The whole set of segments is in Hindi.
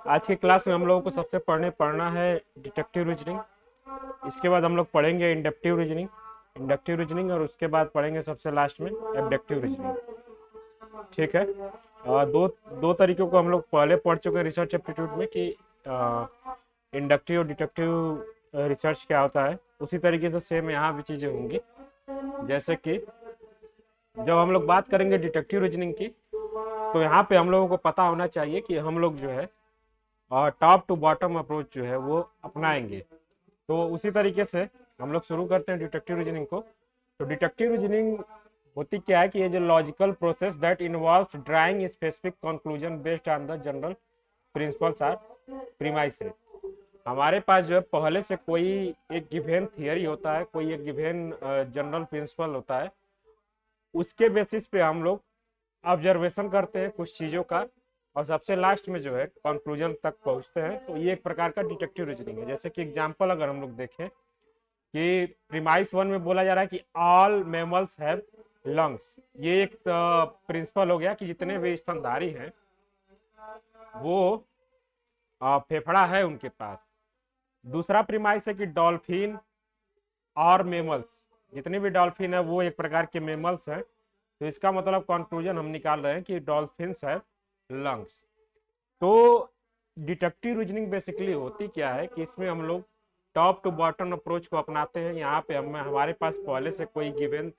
आज की क्लास में हम लोगों को सबसे पढ़ना है डिडक्टिव रीजनिंग। इसके बाद हम लोग पढ़ेंगे इंडक्टिव रीजनिंग और उसके बाद पढ़ेंगे सबसे लास्ट में एब्डक्टिव रीजनिंग। ठीक है। दो दो तरीकों को हम लोग पहले पढ़ चुके हैं रिसर्च एप्टीट्यूड में कि इंडक्टिव और डिडक्टिव रिसर्च क्या होता है। उसी तरीके से सेम यहाँ भी चीज़ें होंगी। जैसे कि जब हम लोग बात करेंगे डिडक्टिव रीजनिंग की, तो यहाँ पे हम लोगों को पता होना चाहिए कि हम लोग जो है टॉप टू बॉटम अप्रोच जो है वो अपनाएंगे। तो उसी तरीके से हम लोग शुरू करते हैं डिडक्टिव रीजनिंग को। तो डिडक्टिव रीजनिंग होती क्या है कि ये जो logical process that involves drawing specific conclusion based on the general principles or premises. हमारे पास जो है पहले से कोई एक गिवेन थियरी होता है, कोई एक गिवेन जनरल प्रिंसिपल होता है, उसके बेसिस पे हम लोग ऑब्जर्वेशन करते हैं कुछ चीज़ों का और सबसे लास्ट में जो है कंक्लूजन तक पहुंचते हैं। तो ये एक प्रकार का डिडक्टिव रीजनिंग है। जैसे कि एग्जांपल अगर हम लोग देखें कि प्रीमाइस 1 में बोला जा रहा है कि ऑल मैमल्स हैव लंग्स। ये एक प्रिंसिपल हो गया कि जितने भी स्तनधारी हैं वो फेफड़ा है उनके पास। दूसरा प्रीमाइस है कि डॉल्फिन और मेमल्स, जितने भी डॉल्फिन है वो एक प्रकार के मेमल्स हैं। तो इसका मतलब कंक्लूजन हम निकाल रहे हैं कि डॉल्फिन्स हैव लंग्स। तो डिडक्टिव रीजनिंग बेसिकली होती क्या है कि इसमें हम लोग टॉप टू बॉटम अप्रोच को अपनाते हैं। यहाँ पे हमारे पास पहले से कोई गिवन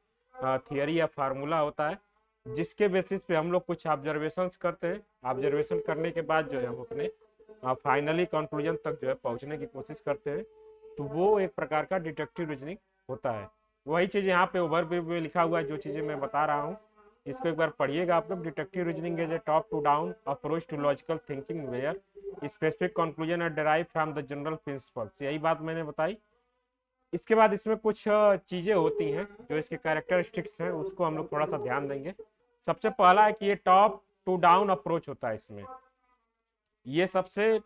थियरी या फार्मूला होता है जिसके बेसिस पे हम लोग कुछ ऑब्जर्वेशंस करते हैं। ऑब्जर्वेशन करने के बाद जो है हम अपने फाइनली कंक्लूजन तक जो है पहुंचने की कोशिश करते हैं। तो वो एक प्रकार का डिडक्टिव रीजनिंग होता है। वही चीज़ यहाँ पे ओवरव्यू में लिखा हुआ है, जो चीज़ें मैं बता रहा हूँ इसको एक बार पढ़िएगा आप लोग। Deductive reasoning is a top to down approach to logical thinking where specific conclusion are derive from the general principles. यही बात मैंने बताई। इसके बाद इसमें कुछ चीज़ें होती हैं जो इसके कैरेक्टरिस्टिक्स हैं, उसको हम लोग थोड़ा सा ध्यान देंगे। सबसे पहला है कि ये टॉप टू डाउन अप्रोच होता है। इसमें ये सबसे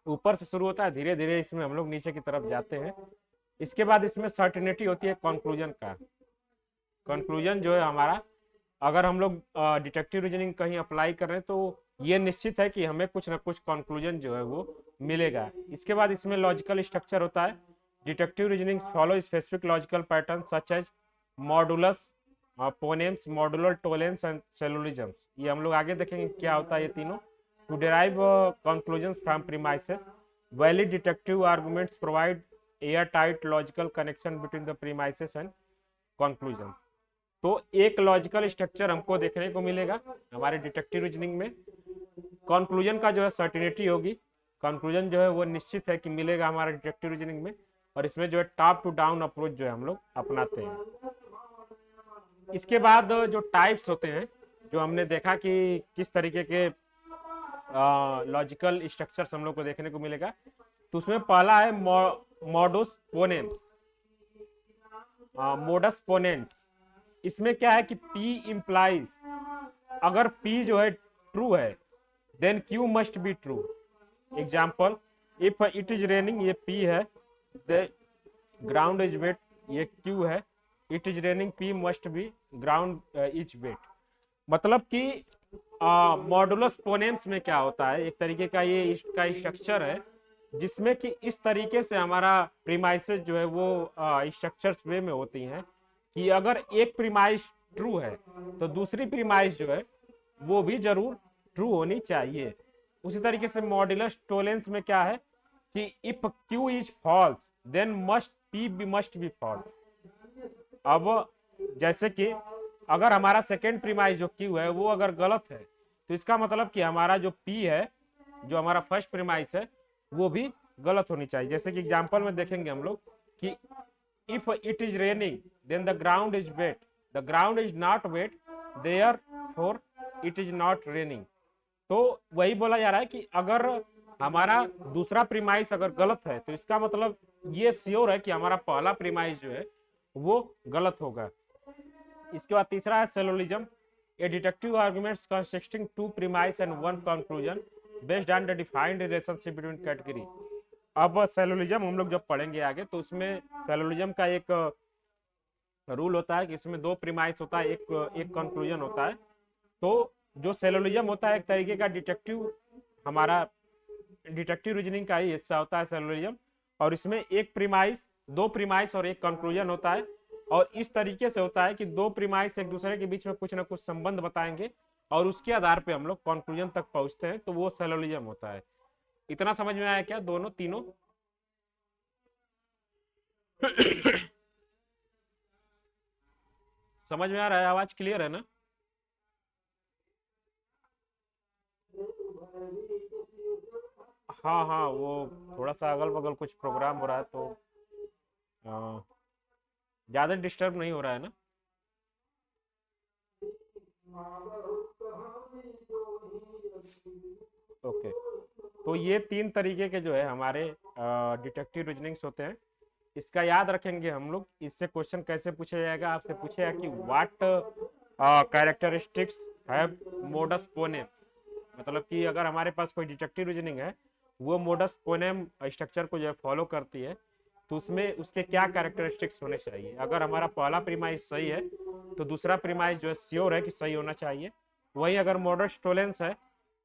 ऊपर से शुरू होता है, धीरे धीरे इसमें हम लोग नीचे की तरफ जाते हैं। इसके बाद इसमें सर्टेनिटी होती है कंक्लूजन का। कंक्लूजन जो है हमारा, अगर हम लोग डिडक्टिव रीजनिंग कहीं अप्लाई कर रहे हैं तो ये निश्चित है कि हमें कुछ ना कुछ कंक्लूजन जो है वो मिलेगा। इसके बाद इसमें लॉजिकल स्ट्रक्चर होता है। Deductive reasoning follow specific logical pattern such as modus, ponens, modus tollens and syllogism. ये हम लोग आगे देखेंगे क्या होता है ये तीनों। To derive conclusions from premises, valid deductive arguments provide air tight logical connection between the premises and conclusion. तो एक लॉजिकल स्ट्रक्चर हमको देखने को मिलेगा हमारे डिडक्टिव रीजनिंग में। कंक्लूजन का जो है सर्टिनिटी होगी, कंक्लूजन जो है वो निश्चित है कि मिलेगा हमारे डिडक्टिव रीजनिंग में। और इसमें जो है टॉप टू डाउन अप्रोच जो है हम लोग अपनाते हैं। इसके बाद जो टाइप्स होते हैं, जो हमने देखा कि किस तरीके के लॉजिकल स्ट्रक्चर्स हम लोग को देखने को मिलेगा। तो उसमें पहला है मोडस पोनेंट्स। इसमें क्या है कि P इंप्लाइज, अगर P जो है ट्रू है then Q must be true. Example, if it is raining, ये P है, द ग्राउंड इज वेट, ये Q है, it is raining, P must be ground is wet. मतलब कि मॉडुलस पोनेम्स में क्या होता है, एक तरीके का ये इसका स्ट्रक्चर है जिसमें कि इस तरीके से हमारा प्रीमाइसेस जो है वो स्ट्रक्चर्स वे में होती हैं कि अगर एक प्रीमाइस ट्रू है तो दूसरी प्रीमाइस जो है वो भी जरूर ट्रू होनी चाहिए। उसी तरीके से मॉडुलस टोलेंस में क्या है कि if Q is false then must P be false. अब जैसे कि अगर हमारा सेकेंड प्रीमाइस जो Q है वो अगर गलत है तो इसका मतलब कि हमारा जो P है, जो हमारा फर्स्ट प्रीमाइस है, वो भी गलत होनी चाहिए। जैसे कि एग्जांपल में देखेंगे हम लोग कि if it is raining then the ground is wet, the ground is not wet, therefore it is not raining. तो वही बोला जा रहा है कि अगर हमारा दूसरा प्रीमाइस अगर गलत है तो इसका मतलब ये श्योर है कि हमारा पहला प्रीमाइस जो है वो गलत होगा। इसके बाद तीसरा है syllogism, a deductive arguments consisting two premise and one conclusion based on the defined relationship between category. अब सेलोलिज्म हम लोग जब पढ़ेंगे आगे तो उसमें सेलोलिज्म का एक रूल होता है कि इसमें दो प्रीमाइस होता है, एक कंक्लूजन होता है। तो जो सेलोलिज्म होता है एक तरीके का डिडक्टिव हमारा डिडक्टिव रीजनिंग का ही हिस्सा होता है सिलोजिज्म, और इसमें एक प्रीमाइस, दो प्रीमाइस और एक कंक्लूजन होता है। और इस तरीके से होता है कि दो प्रीमाइस एक दूसरे के बीच में कुछ ना कुछ संबंध बताएंगे और उसके आधार पे हम लोग कंक्लूजन तक पहुंचते हैं, तो वो सिलोजिज्म होता है। इतना समझ में आया क्या दोनों तीनों? समझ में आ रहा है? आवाज क्लियर है ना? हाँ हाँ, वो थोड़ा सा अगल बगल कुछ प्रोग्राम हो रहा है, तो ज्यादा डिस्टर्ब नहीं हो रहा है ना? ओके, तो ये तीन तरीके के जो है हमारे डिटेक्टिव रीजनिंग्स होते हैं। इसका याद रखेंगे हम लोग। इससे क्वेश्चन कैसे पूछा जाएगा? आपसे पूछेगा कि व्हाट कैरेक्टरिस्टिक्स हैव मोडस पोनेम, मतलब कि अगर हमारे पास कोई डिटेक्टिव रीजनिंग है, वो मोडस पोनेम स्ट्रक्चर को जो है फॉलो करती है, तो उसमें उसके क्या कैरेक्टरिस्टिक्स होने चाहिए। अगर हमारा पहला प्रीमाइस सही है तो दूसरा प्रीमाइस जो है श्योर है कि सही होना चाहिए। वहीं अगर मोडस टोलेंस है,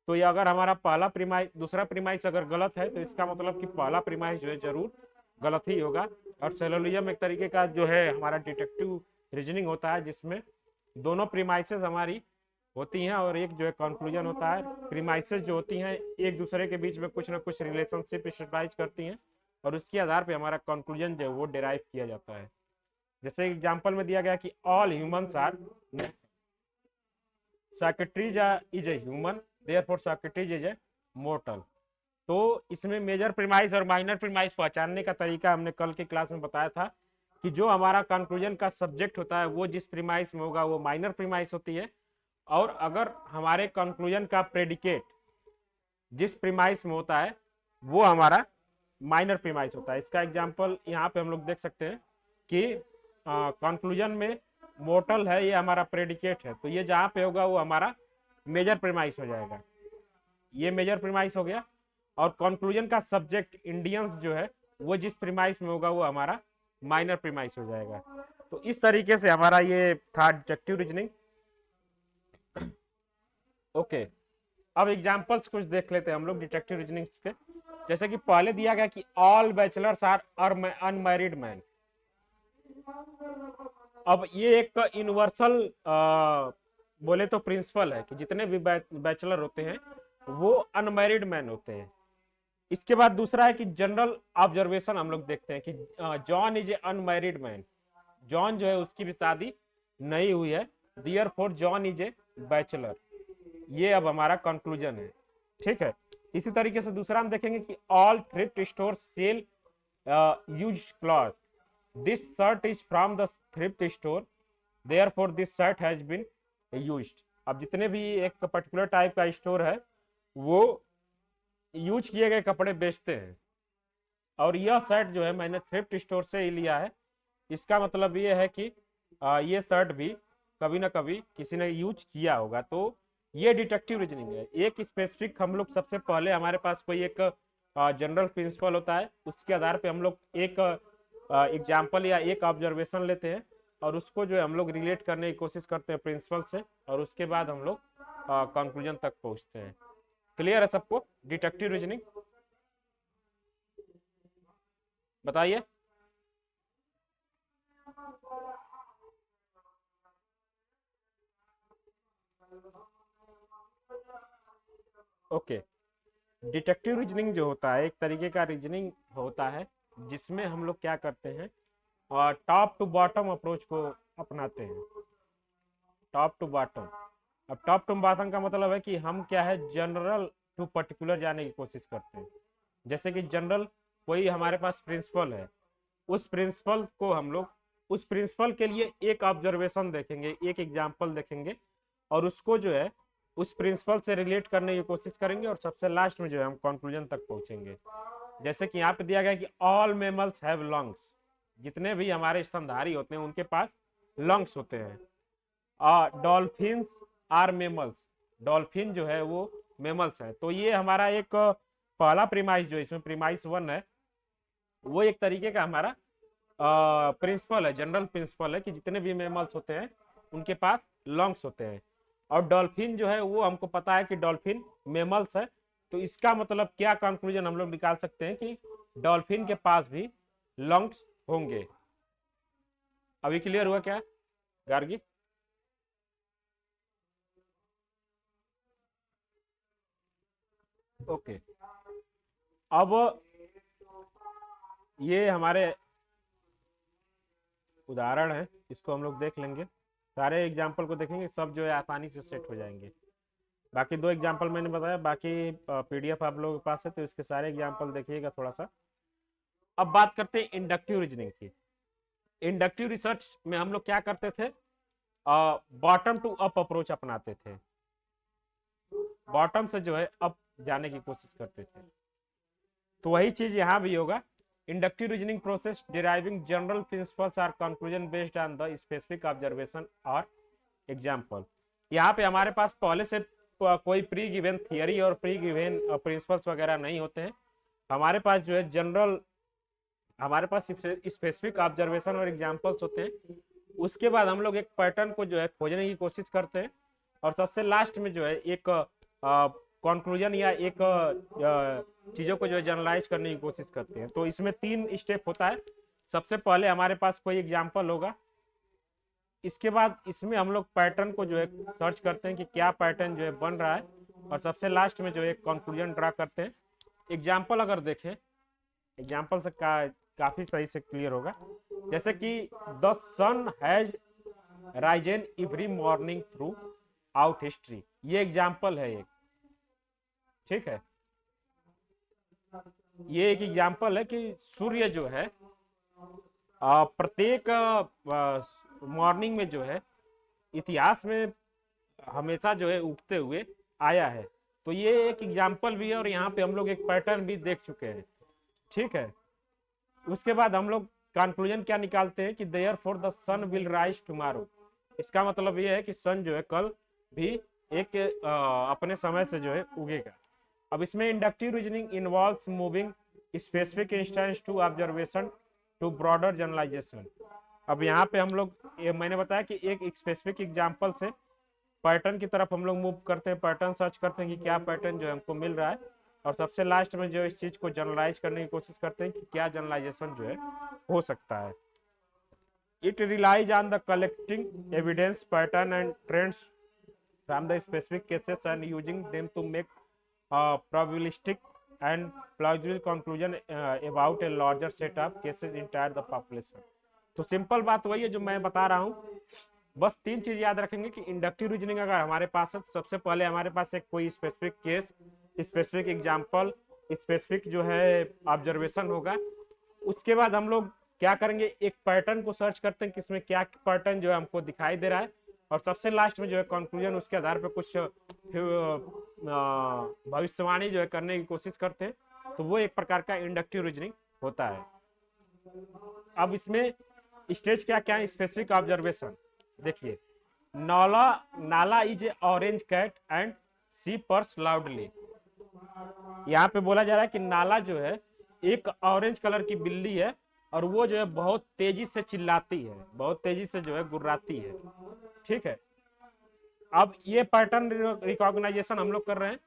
तो ये अगर हमारा पहला प्रीमाइस दूसरा प्रीमाइस अगर गलत है, तो इसका मतलब कि पहला प्रीमाइस जो है जरूर गलत ही होगा। और सिलोजिज्म एक तरीके का जो है हमारा डिटेक्टिव रीजनिंग होता है, जिसमें दोनों प्रीमाइसेस हमारी होती हैं और एक जो है कंक्लूजन होता है। प्रीमाइसेस जो होती हैं एक दूसरे के बीच में कुछ ना कुछ रिलेशनशिप स्टेबलाइज करती हैं, और उसके आधार पे हमारा कंक्लूजन जो है वो डिराइव किया जाता है। जैसे एग्जांपल में दिया गया कि all humans are, Socrates is a human, therefore Socrates is a mortal. तो इसमें मेजर प्रीमाइस और माइनर प्रीमाइस पहचानने का तरीका हमने कल की क्लास में बताया था कि जो हमारा कंक्लूजन का सब्जेक्ट होता है वो जिस प्रीमाइस में होगा वो माइनर प्रीमाइस होती है, और अगर हमारे कंक्लूजन का प्रेडिकेट जिस प्रीमाइस में होता है वो हमारा माइनर प्रीमाइस होता है। इसका एग्जांपल यहाँ पे हम लोग देख सकते हैं कि कंक्लूजन में मोर्टल है, ये हमारा प्रेडिकेट है, तो ये जहाँ पे होगा वो हमारा मेजर प्रीमाइस हो जाएगा। ये मेजर प्रीमाइस हो गया। और कंक्लूजन का सब्जेक्ट इंडियंस जो है वो जिस प्रीमाइस में होगा वो हमारा माइनर प्रीमाइस हो जाएगा। तो इस तरीके से हमारा ये था डिडक्टिव रीजनिंग। ओके, अब एग्जांपल्स कुछ देख लेते हैं हम लोग डिटेक्टिव रीजनिंग्स के। जैसे कि पहले दिया गया कि all bachelors are unmarried man. अब ये एक यूनिवर्सल बोले तो प्रिंसिपल है कि जितने भी बैचलर होते हैं वो अनमैरिड मैन होते हैं। इसके बाद दूसरा है कि जनरल ऑब्जर्वेशन हम लोग देखते हैं कि John is a unmarried man. John जो है उसकी भी शादी नहीं हुई है, therefore John is a bachelor. ये अब हमारा कंक्लूजन है, ठीक है। इसी तरीके से दूसरा हम देखेंगे कि all thrift store sell used cloth, this shirt is from the thrift store, therefore this shirt has been used. अब जितने भी एक पर्टिकुलर टाइप का स्टोर है वो यूज किए गए कपड़े बेचते हैं, और यह शर्ट जो है मैंने थ्रिफ्ट स्टोर से ही लिया है। इसका मतलब ये है कि ये शर्ट भी कभी ना कभी किसी ने यूज किया होगा। तो ये डिटेक्टिव रीजनिंग है। एक स्पेसिफिक हम लोग सबसे पहले हमारे पास कोई एक जनरल प्रिंसिपल होता है, उसके आधार पे हम लोग एक एग्जाम्पल या एक ऑब्जर्वेशन लेते हैं और उसको जो है हम लोग रिलेट करने की कोशिश करते हैं प्रिंसिपल से, और उसके बाद हम लोग कंक्लूजन तक पहुंचते हैं। क्लियर है सबको डिटेक्टिव रीजनिंग? बताइए। ओके, डिटेक्टिव रीजनिंग जो होता है एक तरीके का रीजनिंग होता है जिसमें हम लोग क्या करते हैं और टॉप टू बॉटम अप्रोच को अपनाते हैं। टॉप टू बॉटम, अब टॉप टू बॉटम का मतलब है कि हम क्या है जनरल टू पर्टिकुलर जाने की कोशिश करते हैं। जैसे कि जनरल कोई हमारे पास प्रिंसिपल है, उस प्रिंसिपल को हम लोग उस प्रिंसिपल के लिए एक ऑब्जर्वेशन देखेंगे, एक एग्जाम्पल देखेंगे, और उसको जो है उस प्रिंसिपल से रिलेट करने की कोशिश करेंगे, और सबसे लास्ट में जो है हम कंक्लूजन तक पहुंचेंगे। जैसे कि यहाँ पे दिया गया कि ऑल मेमल्स हैव लंग्स, जितने भी हमारे स्तनधारी होते हैं उनके पास लंग्स होते हैं। डॉल्फिन्स आर मेमल्स, डॉल्फिन जो है वो मेमल्स है। तो ये हमारा एक पहला प्रीमाइस जो इसमें प्रीमाइस 1 है, वो एक तरीके का हमारा प्रिंसिपल है, जनरल प्रिंसिपल है कि जितने भी मेमल्स होते हैं उनके पास लंग्स होते हैं। और डॉल्फिन जो है वो हमको पता है कि डॉल्फिन मेमल्स है, तो इसका मतलब क्या कंक्लूजन हम लोग निकाल सकते हैं कि डॉल्फिन के पास भी लंग्स होंगे। अभी क्लियर हुआ क्या गार्गी? ओके, अब ये हमारे उदाहरण है, इसको हम लोग देख लेंगे, सारे एग्जाम्पल को देखेंगे, सब जो है आसानी से सेट हो जाएंगे। बाकी 2 एग्जाम्पल मैंने बताया, बाकी पीडीएफ आप लोगों के पास है तो इसके सारे एग्जाम्पल देखिएगा थोड़ा सा। अब बात करते हैं इंडक्टिव रीजनिंग की। इंडक्टिव रिसर्च में हम लोग क्या करते थे, बॉटम टू अप अप्रोच अपनाते थे, बॉटम से जो है अप जाने की कोशिश करते थे। तो वही चीज यहां भी होगा। Inductive reasoning process deriving general principles or conclusion based on the specific observation और एग्जाम्पल। यहाँ पे हमारे पास पहले से कोई प्री गिवन थियरी और प्री गिवन प्रिंसिपल्स वगैरह नहीं होते हैं। हमारे पास जो है जनरल, हमारे पास स्पेसिफिक ऑब्जर्वेशन और एग्जाम्पल्स होते हैं। उसके बाद हम लोग एक पैटर्न को जो है खोजने की कोशिश करते हैं और सबसे लास्ट में जो है एक कंक्लूजन या एक चीज़ों को जो है जनरलाइज करने की कोशिश करते हैं। तो इसमें 3 स्टेप होता है। सबसे पहले हमारे पास कोई एग्जाम्पल होगा, इसके बाद इसमें हम लोग पैटर्न को जो है सर्च करते हैं कि क्या पैटर्न जो है बन रहा है, और सबसे लास्ट में जो है कंक्लूजन ड्रा करते हैं। एग्जाम्पल अगर देखें, एग्जाम्पल से काफी सही से क्लियर होगा। जैसे कि the sun has risen every morning throughout history, ये एग्जाम्पल है एक, ठीक है। ये एक एग्जाम्पल है कि सूर्य जो है प्रत्येक मॉर्निंग में जो है इतिहास में हमेशा जो है उगते हुए आया है। तो ये एक एग्जाम्पल भी है और यहाँ पे हम लोग एक पैटर्न भी देख चुके हैं, ठीक है। उसके बाद हम लोग कंक्लूजन क्या निकालते हैं कि therefore the sun will rise tomorrow. इसका मतलब ये है कि सन जो है कल भी एक अपने समय से जो है उगेगा। अब इसमें inductive reasoning involves moving specific instance to observation to broader generalization. अब यहाँ पे हम लोग, मैंने बताया कि एक स्पेसिफिक एग्जाम्पल से पैटर्न की तरफ हम लोग मूव करते हैं, पैटर्न सर्च करते हैं कि क्या पैटर्न जो है हमको मिल रहा है, और सबसे लास्ट में जो इस चीज को जनरलाइज करने की कोशिश करते हैं कि क्या जनरलाइजेशन जो है हो सकता है। It relies on the collecting evidence pattern and trends from the specific cases and using them to make probabilistic and plausible conclusion about a larger set of cases entire the population। तो सिंपल बात वही है जो मैं बता रहा हूँ। बस 3 चीज याद रखेंगे कि इंडक्टिव रीजनिंग अगर हमारे पास है तो सबसे पहले हमारे पास एक कोई specific case, specific example, specific जो है ऑब्जर्वेशन होगा। उसके बाद हम लोग क्या करेंगे, एक पैटर्न को सर्च करते हैं कि इसमें क्या पैटर्न जो है हमको दिखाई दे रहा है, और सबसे लास्ट में जो है कंक्लूजन, उसके आधार पर कुछ भविष्यवाणी जो है करने की कोशिश करते हैं। तो वो एक प्रकार का इंडक्टिव रीजनिंग होता है। अब इसमें स्टेज क्या क्या है, स्पेसिफिक ऑब्जर्वेशन देखिए, Nala is a orange cat and she purrs loudly. यहाँ पे बोला जा रहा है कि नाला जो है एक ऑरेंज कलर की बिल्ली है और वो जो है बहुत तेजी से चिल्लाती है, बहुत तेजी से जो है गुर्राती है, ठीक है। अब ये पैटर्न रिकॉग्नाइजेशन हम लोग कर रहे हैं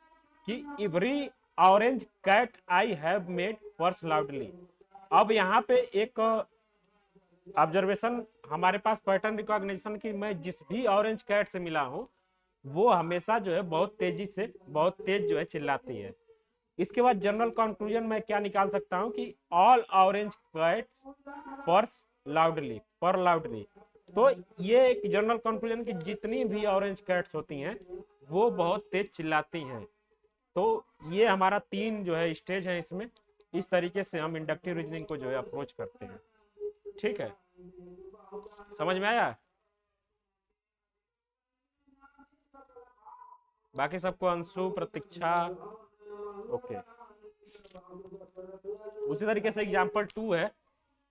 कि every orange cat I have met purrs loudly. अब यहाँ पे एक ऑब्जर्वेशन हमारे पास पैटर्न रिकॉग्निशन की मैं जिस भी ऑरेंज कैट से मिला हूं वो हमेशा जो है बहुत तेजी से, बहुत तेज जो है चिल्लाती है। इसके बाद जनरल कंक्लूजन मैं क्या निकाल सकता हूं कि all orange cats purse loudly, पर लाउडली। तो ये एक जनरल कंक्लूजन की जितनी भी ऑरेंज कैट्स होती हैं वो बहुत तेज चिल्लाती हैं। तो ये हमारा 3 जो है स्टेज है इसमें। इस तरीके से हम इंडक्टिव रीजनिंग को जो है अप्रोच करते हैं, ठीक है। समझ में आया? बाकी सबको अंशु, प्रतीक्षा, ओके। उसी तरीके से एग्जांपल 2 है,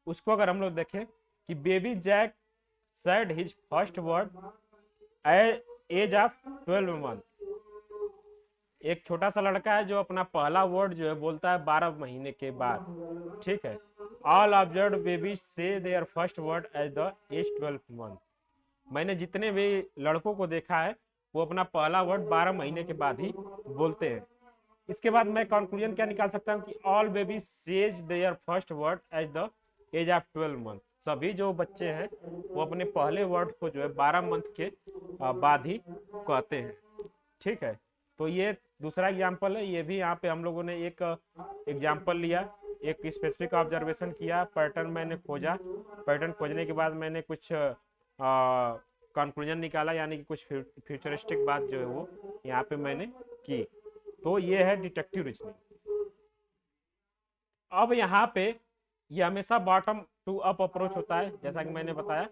उसको अगर हम लोग देखें कि baby Jack said his first word at age of 12 month. एक छोटा सा लड़का है जो अपना पहला वर्ड जो है बोलता है 12 महीने के बाद, ठीक है। All observed baby said their first word at the age 12 month. मैंने जितने भी लड़कों को देखा है वो अपना पहला वर्ड 12 महीने के बाद ही बोलते हैं। इसके बाद मैं कंक्लूजन क्या निकाल सकता हूँ कि all baby says their first word age the age of 12 month. सभी जो बच्चे हैं वो अपने पहले वर्ड को जो है 12 मंथ के बाद ही कहते हैं। ठीक है, तो ये दूसरा एग्जाम्पल है। ये भी यहाँ पे हम लोगों ने एक एग्जाम्पल लिया, एक स्पेसिफिक ऑब्जर्वेशन किया, पैटर्न मैंने खोजा, पैटर्न खोजने के बाद मैंने कुछ कंक्लूजन निकाला, यानी कि कुछ फ्यूचरिस्टिक बात जो है वो यहाँ पे मैंने की। तो ये है डिटेक्टिव रीजनिंग। अब यहाँ पे ये हमेशा बॉटम टू अप अप्रोच होता है, जैसा कि मैंने बताया।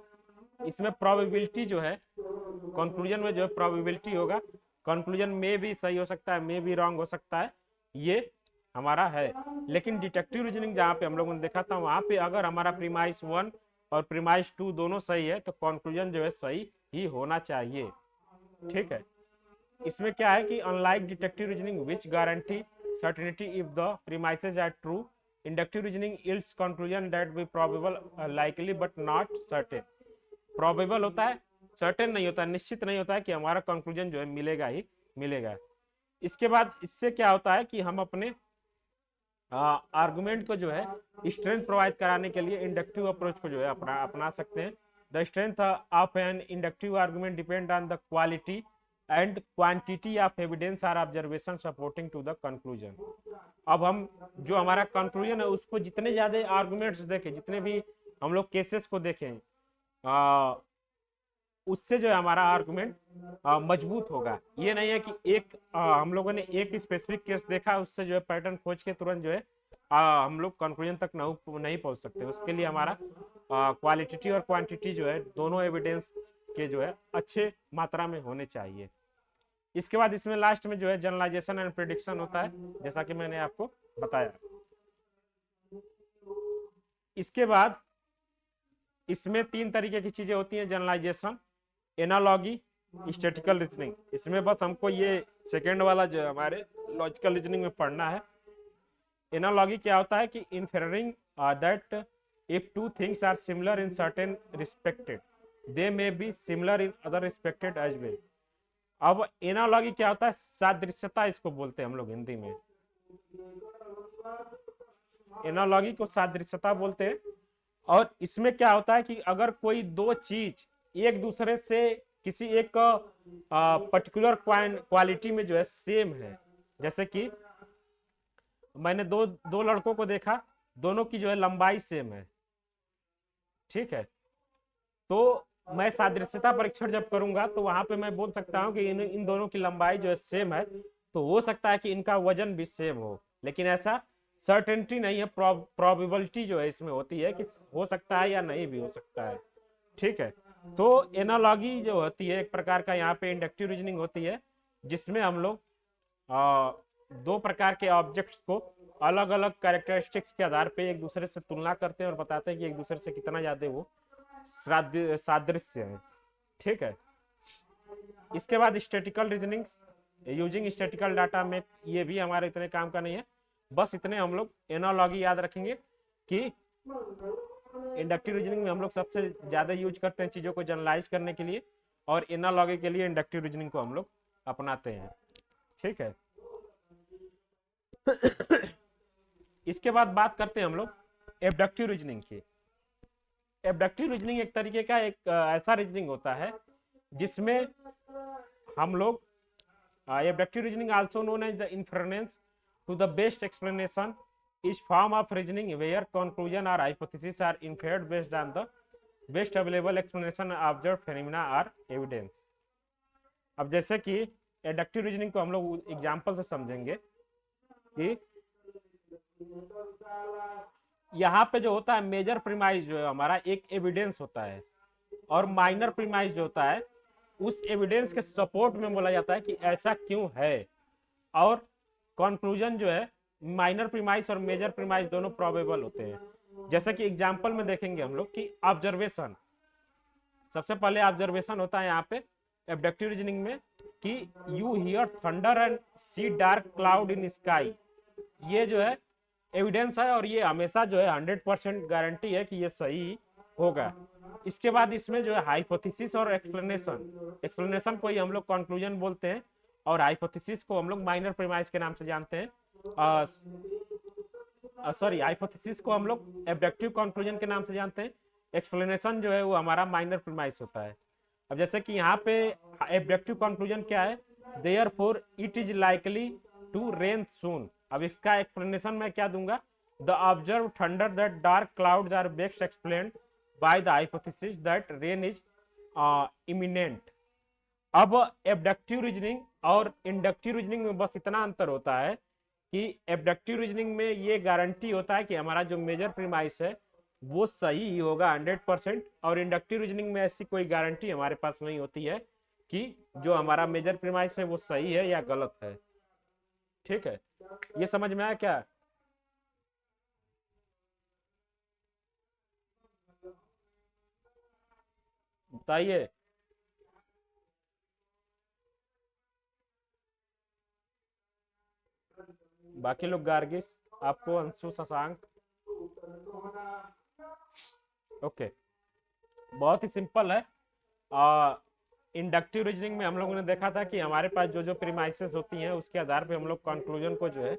इसमें प्रोबेबिलिटी जो है, कंक्लूजन में जो है प्रोबेबिलिटी होगा, कंक्लूजन में भी सही हो सकता है, में भी रॉन्ग हो सकता है, ये हमारा है। लेकिन डिटेक्टिव रीजनिंग जहाँ पे हम लोगों ने देखा था, वहाँ पे अगर हमारा प्रीमाइस 1 और प्रीमाइस 2 दोनों सही है तो कंक्लूजन जो है सही ही होना चाहिए। ठीक है, इसमें क्या है कि unlike detective reasoning which guarantee certainty if the premises are true, inductive reasoning yields conclusion that be probable likely but not certain. Probable होता है, सर्टेन नहीं होता, निश्चित नहीं होता है कि हमारा कंक्लूजन जो है मिलेगा ही मिलेगा। इसके बाद इससे क्या होता है कि हम अपने आर्गुमेंट को जो है स्ट्रेंथ प्रोवाइड कराने के लिए इंडक्टिव अप्रोच को जो है अपना सकते हैं। The strength of an inductive argument depend on the quality and quantity of evidence or observation supporting to the conclusion. अब हम जो हमारा कंक्लूजन है उसको जितने ज्यादा आर्गुमेंट्स देखें, जितने भी हम लोग केसेस को देखें, उससे जो है हमारा आर्गुमेंट मजबूत होगा। ये नहीं है कि एक हम लोगों ने एक स्पेसिफिक केस देखा, उससे जो है पैटर्न खोज के तुरंत जो है हम लोग कंक्लूजन तक नहीं पहुंच सकते। उसके लिए हमारा क्वालिटी और क्वांटिटी जो है दोनों एविडेंस के जो है अच्छे मात्रा में होने चाहिए। इसके बाद इसमें लास्ट में जो है जनरलाइजेशन एंड प्रेडिक्शन होता है, जैसा कि मैंने आपको बताया। इसके बाद इसमें 3 तरीके की चीजें होती हैं, जनरलाइजेशन, एनालॉजी, स्टैटिकल रीजनिंग। इसमें बस हमको ये सेकेंड वाला जो हमारे लॉजिकल रीजनिंग में पढ़ना है। एनालॉजी क्या होता है कि inferring that if two things are similar in certain respected they may be similar in other respected as well. अब एनालॉजी क्या होता है, सादृश्यता इसको बोलते हैं हम लोग हिंदी में। एनालॉजी को सादृश्यता बोलते हैं। और इसमें क्या होता है कि अगर कोई दो चीज एक दूसरे से किसी एक पर्टिकुलर क्वालिटी में जो है सेम है, जैसे कि मैंने दो लड़कों को देखा, दोनों की जो है लंबाई सेम है। ठीक है, तो मैं सादृश्यता परीक्षण जब करूंगा तो वहां पे मैं बोल सकता हूं कि इन दोनों की लंबाई जो है सेम है, तो हो सकता है कि इनका वजन भी सेम हो, लेकिन ऐसा सर्टेनिटी नहीं है। प्रोबेबिलिटी जो है इसमें होती है कि हो सकता है या नहीं भी हो सकता है। ठीक है, तो एनालॉजी जो होती है एक प्रकार का यहाँ पे इंडक्टिव रीजनिंग होती है, जिसमें हम लोग 2 प्रकार के ऑब्जेक्ट्स को अलग अलग कैरेक्टरिस्टिक्स के आधार पे एक दूसरे से तुलना करते हैं और बताते हैं कि एक दूसरे से कितना ज्यादा वो सादृश्य है। ठीक है, इसके बाद statistical reasoning using statistical data में, ये भी हमारे इतने काम का नहीं है। बस इतने हम लोग एनालॉजी याद रखेंगे कि इंडक्टिव रीजनिंग में हम लोग सबसे ज्यादा यूज करते हैं चीजों को जनरलाइज करने के लिए, और एनालॉजी के लिए इंडक्टिव रीजनिंग को हम लोग अपनाते हैं। ठीक है, इसके बाद बात करते हैं हम लोग एबडक्टिव रीजनिंग की। एबडक्टिव रीजनिंग एक तरीके का एक ऐसा रीजनिंग होता है जिसमें हम लोग abductive reasoning also known as the inference to the best explanation is form of reasoning where conclusion or hypothesis are inferred based on the best available explanation of observed phenomena or evidence। अब जैसे कि एडक्टिव रीजनिंग को हम लोग एग्जांपल से समझेंगे कि यहाँ पे जो होता है मेजर प्रीमाइस जो है हमारा एक एविडेंस होता है, और माइनर प्रीमाइस जो होता है उस एविडेंस के सपोर्ट में बोला जाता है कि ऐसा क्यों है, और कंक्लूजन जो है माइनर प्रीमाइस और मेजर प्रीमाइस दोनों प्रोबेबल होते हैं। जैसे कि एग्जांपल में देखेंगे हम लोग कि ऑब्जर्वेशन, सबसे पहले ऑब्जर्वेशन होता है यहाँ पे एबडक्टिव रीजनिंग में कि you hear thunder and see dark cloud in sky. ये जो है एविडेंस है और ये हमेशा जो है 100% गारंटी है कि ये सही होगा। इसके बाद इसमें जो है हाइपोथेसिस और एक्सप्लेनेशन, एक्सप्लेनेशन को ही हम लोग कंक्लूजन बोलते हैं, और हाइपोथेसिस को हम लोग माइनर प्रीमाइस के नाम से जानते हैं। सॉरी, हाइपोथेसिस को हम लोग एब्डक्टिव कंक्लूजन के नाम से जानते हैं। एक्सप्लेनेशन जो है वो हमारा माइनर प्रीमाइस होता है। अब जैसे कि यहाँ पे एब्डक्टिव कंक्लूजन क्या है, therefore it is likely to rain soon. अब इसका एक्सप्लेनेशन मैं क्या दूंगा, the observe thunder that dark clouds are best explained by the hypothesis that rain is imminent. अब एब्डक्टिव रीजनिंग और इंडक्टिव रीजनिंग में बस इतना अंतर होता है कि एब्डक्टिव रीजनिंग में ये गारंटी होता है कि हमारा जो मेजर प्रीमाइस है वो सही ही होगा 100%, और इंडक्टिव रीजनिंग में ऐसी कोई गारंटी हमारे पास नहीं होती है कि जो हमारा मेजर प्रीमाइस है वो सही है या गलत है। ठीक है, ये समझ में आया क्या? बताइए। बाकी लोग, गार्गिस, आपको, अंशु, शशांक। ओके, बहुत ही सिंपल है। इंडक्टिव रीजनिंग में हम लोगों ने देखा था कि हमारे पास जो जो प्रीमाइसेस होती हैं उसके आधार पे हम लोग कंक्लूजन को जो है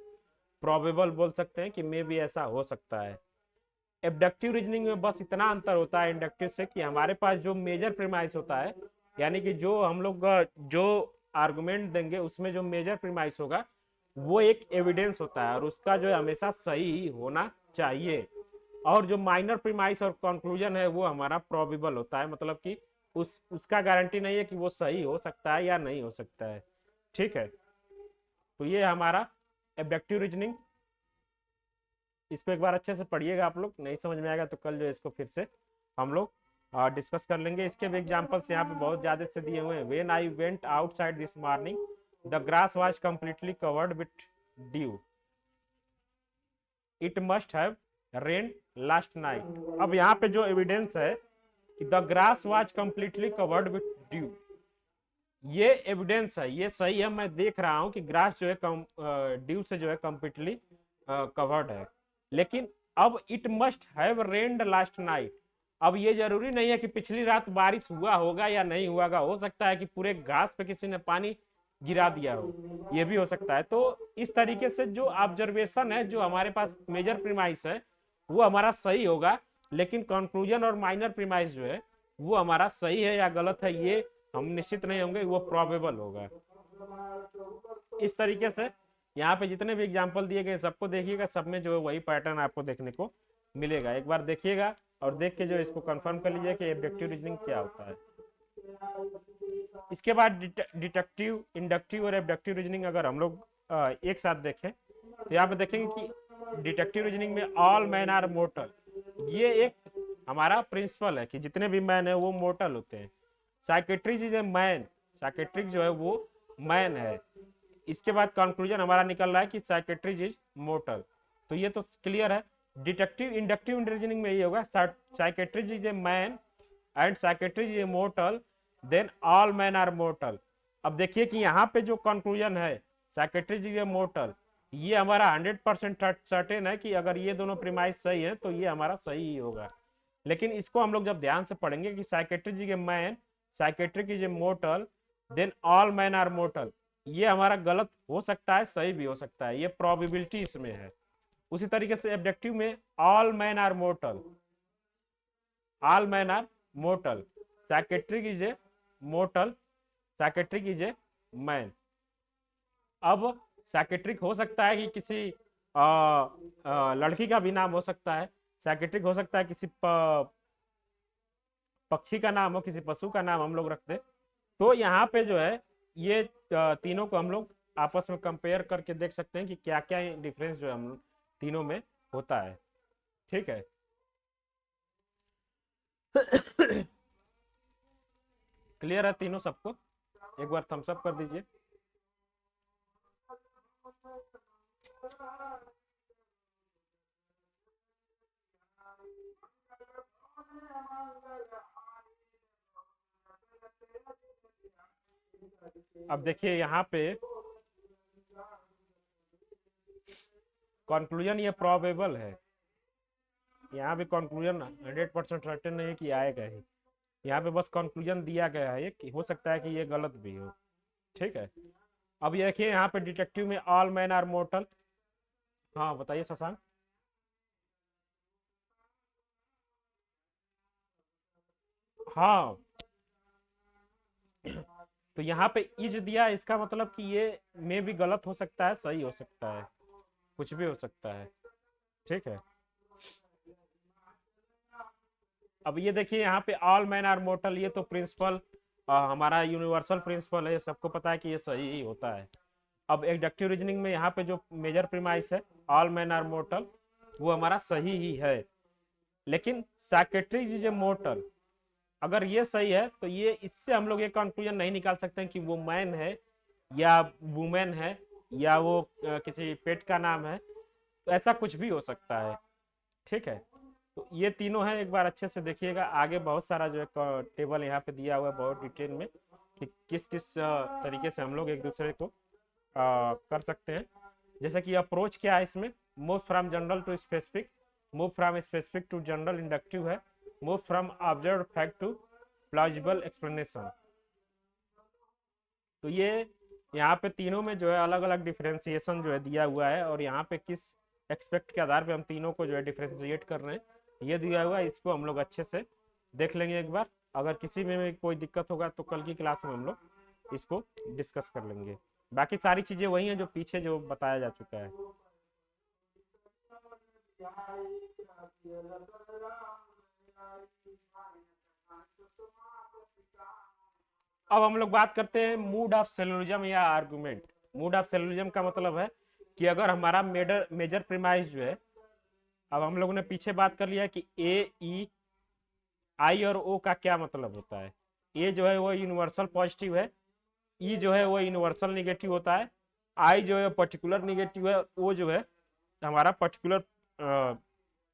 प्रोबेबल बोल सकते हैं कि मे भी ऐसा हो सकता है। एब्डक्टिव रीजनिंग में बस इतना अंतर होता है इंडक्टिव से कि हमारे पास जो मेजर प्रीमाइस होता है, यानी कि जो हम लोग जो आर्गुमेंट देंगे उसमें जो मेजर प्रीमाइस होगा वो एक एविडेंस होता है और उसका जो है हमेशा सही होना चाहिए। और जो माइनर प्रीमाइस और कंक्लूजन है वो हमारा प्रोबेबल होता है, मतलब कि उसका गारंटी नहीं है कि वो सही हो सकता है या नहीं हो सकता है। ठीक है, तो ये हमारा एब्डक्टिव रीजनिंग। इसको एक बार अच्छे से पढ़िएगा, आप लोग नहीं समझ में आएगा तो कल जो है इसको फिर से हम लोग डिस्कस कर लेंगे। इसके भी एग्जांपल्स यहाँ पे बहुत ज्यादा से दिए हुए हैं। When I went outside this morning the grass was completely covered with due, it must have rain last night. अब यहाँ पे जो एविडेंस है कि the grass was completely covered with due, ये एविडेंस है, ये सही है। मैं देख रहा हूं कि ग्रास जो है ड्यू से जो है कंप्लीटली कवर्ड है, लेकिन अब it must have rained last night. अब ये जरूरी नहीं है कि पिछली रात बारिश हुआ होगा या नहीं हुआ होगा, हो सकता है कि पूरे घास पे किसी ने पानी गिरा दिया हो, ये भी हो सकता है। तो इस तरीके से जो ऑब्जर्वेशन है, जो हमारे पास मेजर प्रीमाइस है वो हमारा सही होगा, लेकिन कंक्लूजन और माइनर प्रीमाइस जो है वो हमारा सही है या गलत है ये हम निश्चित नहीं होंगे, वो प्रोबेबल होगा। इस तरीके से यहाँ पे जितने भी एग्जाम्पल दिए गए सबको देखिएगा, सब में जो है वही पैटर्न आपको देखने को मिलेगा। एक बार देखिएगा और देख के जो इसको कंफर्म कर लीजिए कि एब्डक्टिव रीजनिंग क्या होता है। इसके बाद डिडक्टिव, इंडक्टिव और एब्डक्टिव रीजनिंग अगर हम लोग एक साथ देखें तो यहाँ पे देखेंगे कि डिडक्टिव रीजनिंग में ऑल मैन आर मोर्टल, ये एक हमारा प्रिंसिपल है कि जितने भी मैन है वो मोर्टल होते हैं। Psychiatric is a man, psychiatric जो है वो मैन है। इसके बाद कंक्लूजन हमारा निकल रहा है कि साइकेट्रिक इज मोर्टल, तो ये तो क्लियर है। डिडक्टिव इंडक्टिव रीजनिंग में ये होगा psychiatric is a man and psychiatric is a mortal, then all man are mortal. अब देखिए कि यहाँ पे जो कंक्लूजन है साइकेट्रिक इज ए मोर्टल, ये हमारा 100% सर्टेन है कि अगर ये दोनों प्रीमाइस सही है तो ये हमारा सही ही होगा। लेकिन इसको हम लोग जब ध्यान से पढ़ेंगे कि psychiatric is a man, psychiatric is a mortal, then all man are mortal, ये हमारा गलत हो सकता है, सही भी हो सकता है, ये प्रोबेबिलिटी इसमें है। उसी तरीके से एब्डक्टिव में all man are mortal, all man are mortal, psychiatric is a mortal, psychiatric is a man. अब साइकेट्रिक हो सकता है कि किसी लड़की का भी नाम हो सकता है, साइकेट्रिक हो सकता है किसी पक्षी का नाम हो, किसी पशु का नाम हम लोग रखते। तो यहाँ पे जो है ये तीनों को हम लोग आपस में कंपेयर करके देख सकते हैं कि क्या क्या डिफरेंस जो है हम तीनों में होता है। ठीक है, क्लियर है तीनों सबको? एक बार थम्स अप कर दीजिए। अब देखिए यहाँ पे कंक्लूजन ये प्रोबेबल है, यहाँ पे कंक्लूजन 100% सर्टेन नहीं है कि आएगा ही। यहाँ पे बस कंक्लूजन दिया गया है कि हो सकता है कि ये गलत भी हो। ठीक है, अब ये देखिए यहाँ पे डिटेक्टिव में ऑल मैन आर मोर्टल। हाँ बताइए शशांक। हाँ तो यहाँ पे इज दिया, इसका मतलब कि ये में भी गलत हो सकता है, सही हो सकता है, कुछ भी हो सकता है। ठीक है। अब ये देखिए यहाँ पे ऑल मैन आर मोर्टल, ये तो प्रिंसिपल हमारा यूनिवर्सल प्रिंसिपल है, ये सबको पता है कि ये सही ही होता है। अब इंडक्टिव रीजनिंग में यहाँ पे जो मेजर प्रीमाइस है ऑल मैन आर मोर्टल, वो हमारा सही ही है। लेकिन सॉक्रेटिस इज ए मोर्टल, अगर ये सही है तो ये इससे हम लोग ये कंक्लूजन नहीं निकाल सकते हैं कि वो मैन है या वुमेन है या वो किसी पेट का नाम है, तो ऐसा कुछ भी हो सकता है। ठीक है। तो ये तीनों हैं, एक बार अच्छे से देखिएगा। आगे बहुत सारा जो है टेबल यहाँ पे दिया हुआ है बहुत डिटेल में कि किस किस तरीके से हम लोग एक दूसरे को कर सकते हैं। जैसे कि अप्रोच क्या है इसमें, move from general to specific, move from specific to general inductive है, move from observe fact to plausible explanation. तो ये यहाँ पे तीनों में जो है अलग अलग डिफ्रेंसिएशन जो है दिया हुआ है, और यहाँ पे किस एक्सपेक्ट के आधार पे हम तीनों को जो है डिफ्रेंशिएट कर रहे हैं ये दिया हुआ है। इसको हम लोग अच्छे से देख लेंगे एक बार। अगर किसी में कोई दिक्कत होगा तो कल की क्लास में हम लोग इसको डिस्कस कर लेंगे। बाकी सारी चीजें वही हैं जो पीछे जो बताया जा चुका है। अब हम लोग बात करते हैं मूड ऑफ सेलुलरिज्म या आर्गुमेंट। मूड ऑफ सेलुलरिज्म का मतलब है कि अगर हमारा मेजर प्रीमाइस जो है, अब हम लोगों ने पीछे बात कर लिया कि ए ई आई और ओ का क्या मतलब होता है। ए जो है वो यूनिवर्सल पॉजिटिव है, ई जो है वो यूनिवर्सल निगेटिव होता है, आई जो है पर्टिकुलर निगेटिव है, ओ जो है हमारा पर्टिकुलर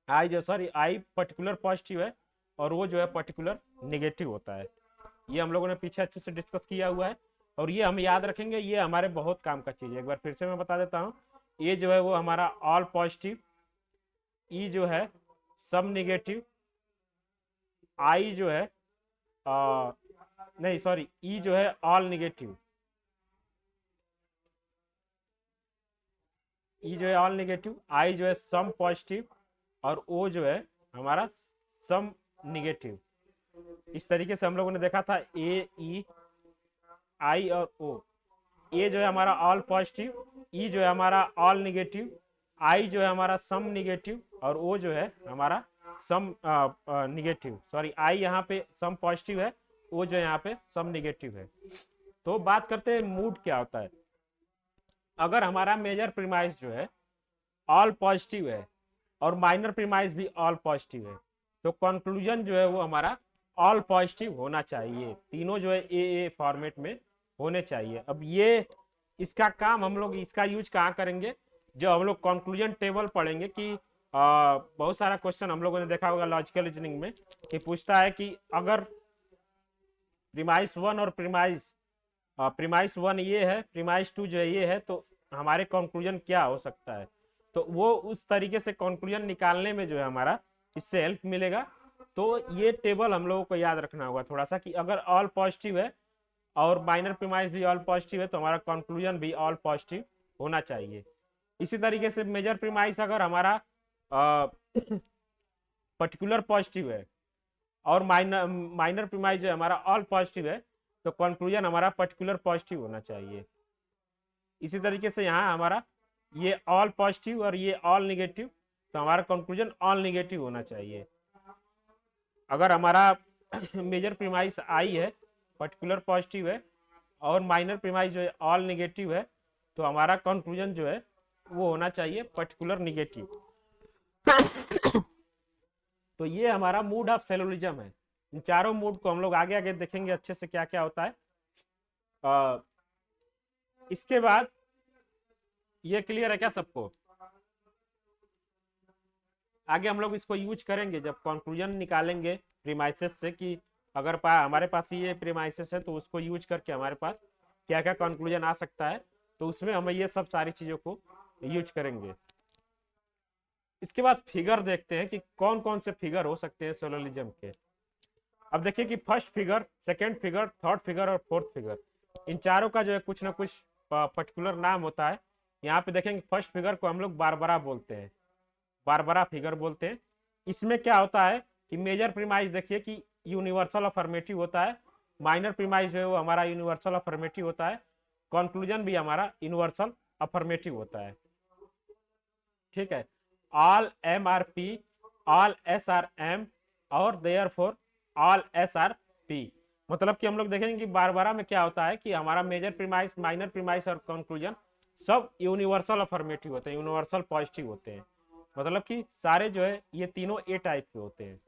आई जो सॉरी आई पर्टिकुलर पॉजिटिव है और वो जो है पर्टिकुलर निगेटिव होता है। ये हम लोगों ने पीछे अच्छे से डिस्कस किया हुआ है और ये हम याद रखेंगे, ये हमारे बहुत काम का चीज़ है। एक बार फिर से मैं बता देता हूँ, ये जो है वो हमारा ऑल पॉजिटिव, ई जो है सब निगेटिव, आई जो है नहीं सॉरी ई जो है ऑल निगेटिव, ई जो है ऑल निगेटिव, आई जो है सम पॉजिटिव और ओ जो है हमारा सम निगेटिव। इस तरीके से हम लोगों ने देखा था ए ई आई और ओ। ए जो है हमारा ऑल पॉजिटिव, ई जो है हमारा ऑल निगेटिव, आई जो है हमारा सम निगेटिव और ओ जो है हमारा सम निगेटिव। सॉरी आई यहाँ पे सम पॉजिटिव है, ओ जो है यहाँ पे सम निगेटिव है। तो बात करते हैं मूड क्या होता है। अगर हमारा मेजर प्रीमाइस जो है ऑल पॉजिटिव है और माइनर प्रीमाइस भी ऑल पॉजिटिव है, तो कंक्लूजन जो है वो हमारा ऑल पॉजिटिव होना चाहिए। तीनों जो है ए फॉर्मेट में होने चाहिए। अब ये इसका काम हम लोग इसका यूज कहाँ करेंगे, जो हम लोग कंक्लूजन टेबल पढ़ेंगे कि बहुत सारा क्वेश्चन हम लोगों ने देखा होगा लॉजिकल रीजनिंग में कि पूछता है कि अगर प्रीमाइस वन और प्रीमाइस वन ये है, प्रीमाइस टू जो है ये है, तो हमारे कंक्लूजन क्या हो सकता है। तो वो उस तरीके से कंक्लूजन निकालने में जो है हमारा इससे हेल्प मिलेगा। तो ये टेबल हम लोगों को याद रखना होगा थोड़ा सा कि अगर ऑल पॉजिटिव है और माइनर प्रीमाइस भी ऑल पॉजिटिव है तो हमारा कंक्लूजन भी ऑल पॉजिटिव होना चाहिए। इसी तरीके से मेजर प्रीमाइस अगर हमारा पर्टिकुलर पॉजिटिव है और माइनर प्रीमाइस जो हमारा ऑल पॉजिटिव है तो कंक्लूजन हमारा पर्टिकुलर पॉजिटिव होना चाहिए। इसी तरीके से यहाँ हमारा ये ऑल पॉजिटिव और ये ऑल निगेटिव, तो हमारा कंक्लूजन ऑल निगेटिव होना चाहिए। अगर हमारा मेजर प्रीमाइस आई है, पर्टिकुलर पॉजिटिव है और माइनर प्रीमाइस जो है ऑल निगेटिव है, तो हमारा कंक्लूजन जो है वो होना चाहिए पर्टिकुलर निगेटिव। तो ये हमारा मूड ऑफ सेलुलरिज्म है। इन चारों मूड को हम लोग आगे आगे देखेंगे अच्छे से क्या क्या होता है। इसके बाद ये क्लियर है क्या सबको? आगे हम लोग इसको यूज करेंगे जब कंक्लूजन निकालेंगे प्रीमाइसेस से कि अगर हमारे पास ये प्रीमाइसेस है तो उसको यूज करके हमारे पास क्या क्या कंक्लूजन आ सकता है, तो उसमें हम ये सब सारी चीज़ों को यूज करेंगे। इसके बाद फिगर देखते हैं कि कौन कौन से फिगर हो सकते हैं सेलुलरिज्म के। अब देखिए कि first figure, second figure, third figure और फोर्थ फिगर, इन चारों का जो है कुछ ना कुछ पर्टिकुलर नाम होता है। यहाँ पे देखेंगे फर्स्ट फिगर को हम लोग बारबरा बोलते हैं, बारबरा फिगर बोलते हैं। इसमें क्या होता है कि मेजर प्रीमाइज देखिए कि यूनिवर्सल अफर्मेटिव होता है, माइनर प्रीमाइज है वो हमारा यूनिवर्सल अफर्मेटिव होता है, कंक्लूजन भी हमारा यूनिवर्सल अफर्मेटिव होता है। ठीक है, all M are P, all S are M और therefore all S are P. मतलब कि हम लोग देखेंगे कि बारबरा में क्या होता है कि हमारा मेजर प्रीमाइस, माइनर प्रीमाइस और कंक्लूजन सब यूनिवर्सल अफर्मेटिव होते हैं, यूनिवर्सल पॉजिटिव होते हैं। मतलब कि सारे जो है ये तीनों ए टाइप के होते हैं।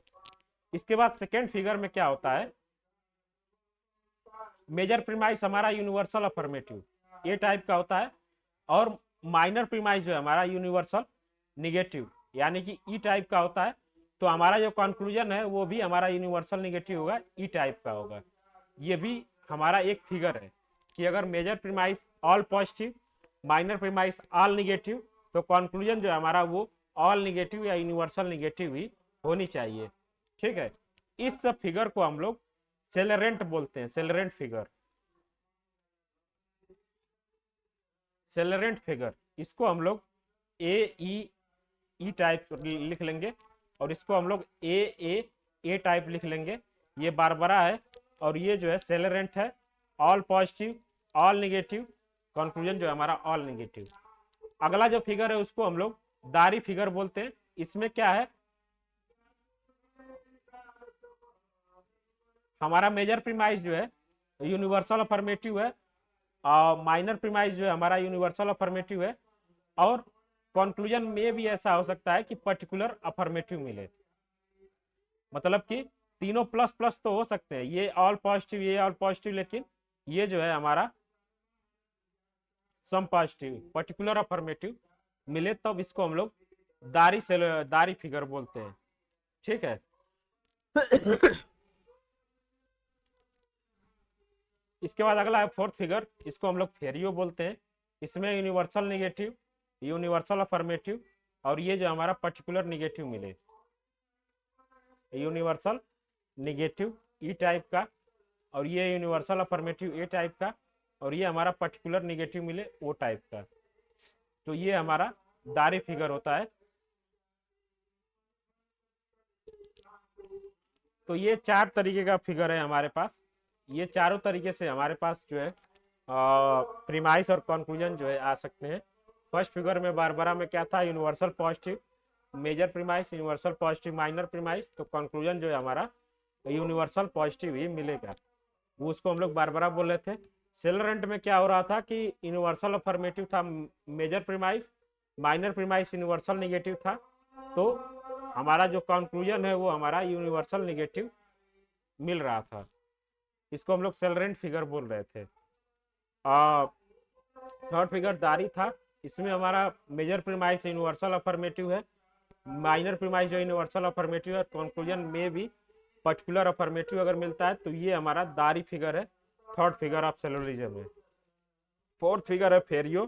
इसके बाद सेकेंड फिगर में क्या होता है, मेजर प्रीमाइस हमारा यूनिवर्सल अफर्मेटिव ए टाइप का होता है, और माइनर प्रीमाइस जो है हमारा यूनिवर्सल निगेटिव यानी कि ई टाइप का होता है। तो हमारा जो कंक्लूजन है वो भी हमारा यूनिवर्सल निगेटिव होगा, ई टाइप का होगा। ये भी हमारा एक फिगर है कि अगर major premise all positive, minor premise all negative, तो कंक्लूजन जो है हमारा वो ऑल निगेटिव या यूनिवर्सल निगेटिव ही होनी चाहिए। ठीक है, इस सब फिगर को हम लोग सेलेरेंट बोलते हैं, सेलेरेंट फिगर, सेलेरेंट फिगर। इसको हम लोग ए टाइप लिख लेंगे, और इसको हम लोग ए टाइप लिख लेंगे। ये बारबरा है और ये जो है सेलेरेंट है, all positive, all negative, conclusion जो है हमारा ऑल निगेटिव। अगला जो फिगर है उसको हम लोग दारी फिगर बोलते हैं। इसमें क्या है, हमारा मेजर प्रीमाइज जो है यूनिवर्सल अफर्मेटिव है, माइनर प्रीमाइज जो है हमारा यूनिवर्सल अफर्मेटिव है, और कंक्लूजन में भी ऐसा हो सकता है कि पर्टिकुलर अफर्मेटिव मिले। मतलब कि तीनों प्लस प्लस तो हो सकते हैं, ये ऑल पॉजिटिव, ये ऑल पॉजिटिव, लेकिन ये जो है हमारा सम पॉजिटिव, पर्टिकुलर अफर्मेटिव मिले, तब इसको हम लोग दारी फिगर बोलते हैं। ठीक है इसके बाद अगला है फोर्थ फिगर, इसको हम लोग फेरियो बोलते हैं। इसमें यूनिवर्सल निगेटिव, यूनिवर्सल अफर्मेटिव, और ये जो हमारा पर्टिकुलर निगेटिव मिले, यूनिवर्सल निगेटिव ई टाइप का, और ये यूनिवर्सल अफर्मेटिव ए टाइप का, और ये हमारा पर्टिकुलर निगेटिव मिले ओ टाइप का। तो ये हमारा दारी फिगर होता है। तो ये चार तरीके का फिगर है हमारे पास। ये चारों तरीके से हमारे पास जो है प्रीमाइस और कंक्लूजन जो है आ सकते हैं। फर्स्ट फिगर में बारबरा में क्या था, universal positive, major premise universal positive, minor premise, तो कंक्लूजन जो है हमारा यूनिवर्सल पॉजिटिव ही मिलेगा, वो उसको हम लोग बारबरा बोल रहे थे। सेलेरेंट में क्या हो रहा था कि यूनिवर्सल अफर्मेटिव था major premise, minor premise universal negative था, तो हमारा जो कंक्लूजन है वो हमारा यूनिवर्सल निगेटिव मिल रहा था। इसको हम लोग सेलेरेंट फिगर बोल रहे थे। थर्ड फिगर दारी था। इसमें हमारा मेजर प्रीमाइस यूनिवर्सल अफर्मेटिव है, माइनर प्रीमाइस जो यूनिवर्सल अफर्मेटिव है, कंक्लूजन में भी पर्टिकुलर अफर्मेटिव अगर मिलता है, तो ये हमारा दारी फिगर है, थर्ड फिगर ऑफ सेलुलरिज्म है। फोर्थ फिगर है फेरियो।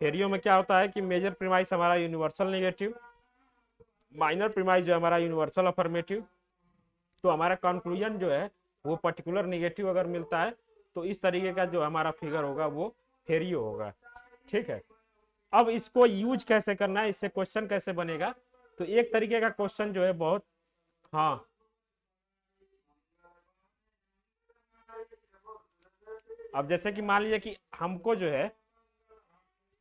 फेरियो में क्या होता है कि मेजर प्रीमाइस हमारा यूनिवर्सल नेगेटिव, माइनर प्रीमाइस जो हमारा यूनिवर्सल अफर्मेटिव, तो हमारा कंक्लूजन जो है वो पर्टिकुलर नेगेटिव अगर मिलता है, तो इस तरीके का जो हमारा फिगर होगा वो फेरियो होगा। ठीक है, अब इसको यूज कैसे करना है, इससे क्वेश्चन कैसे बनेगा, तो एक तरीके का क्वेश्चन जो है बहुत, हाँ अब जैसे कि मान लीजिए कि हमको जो है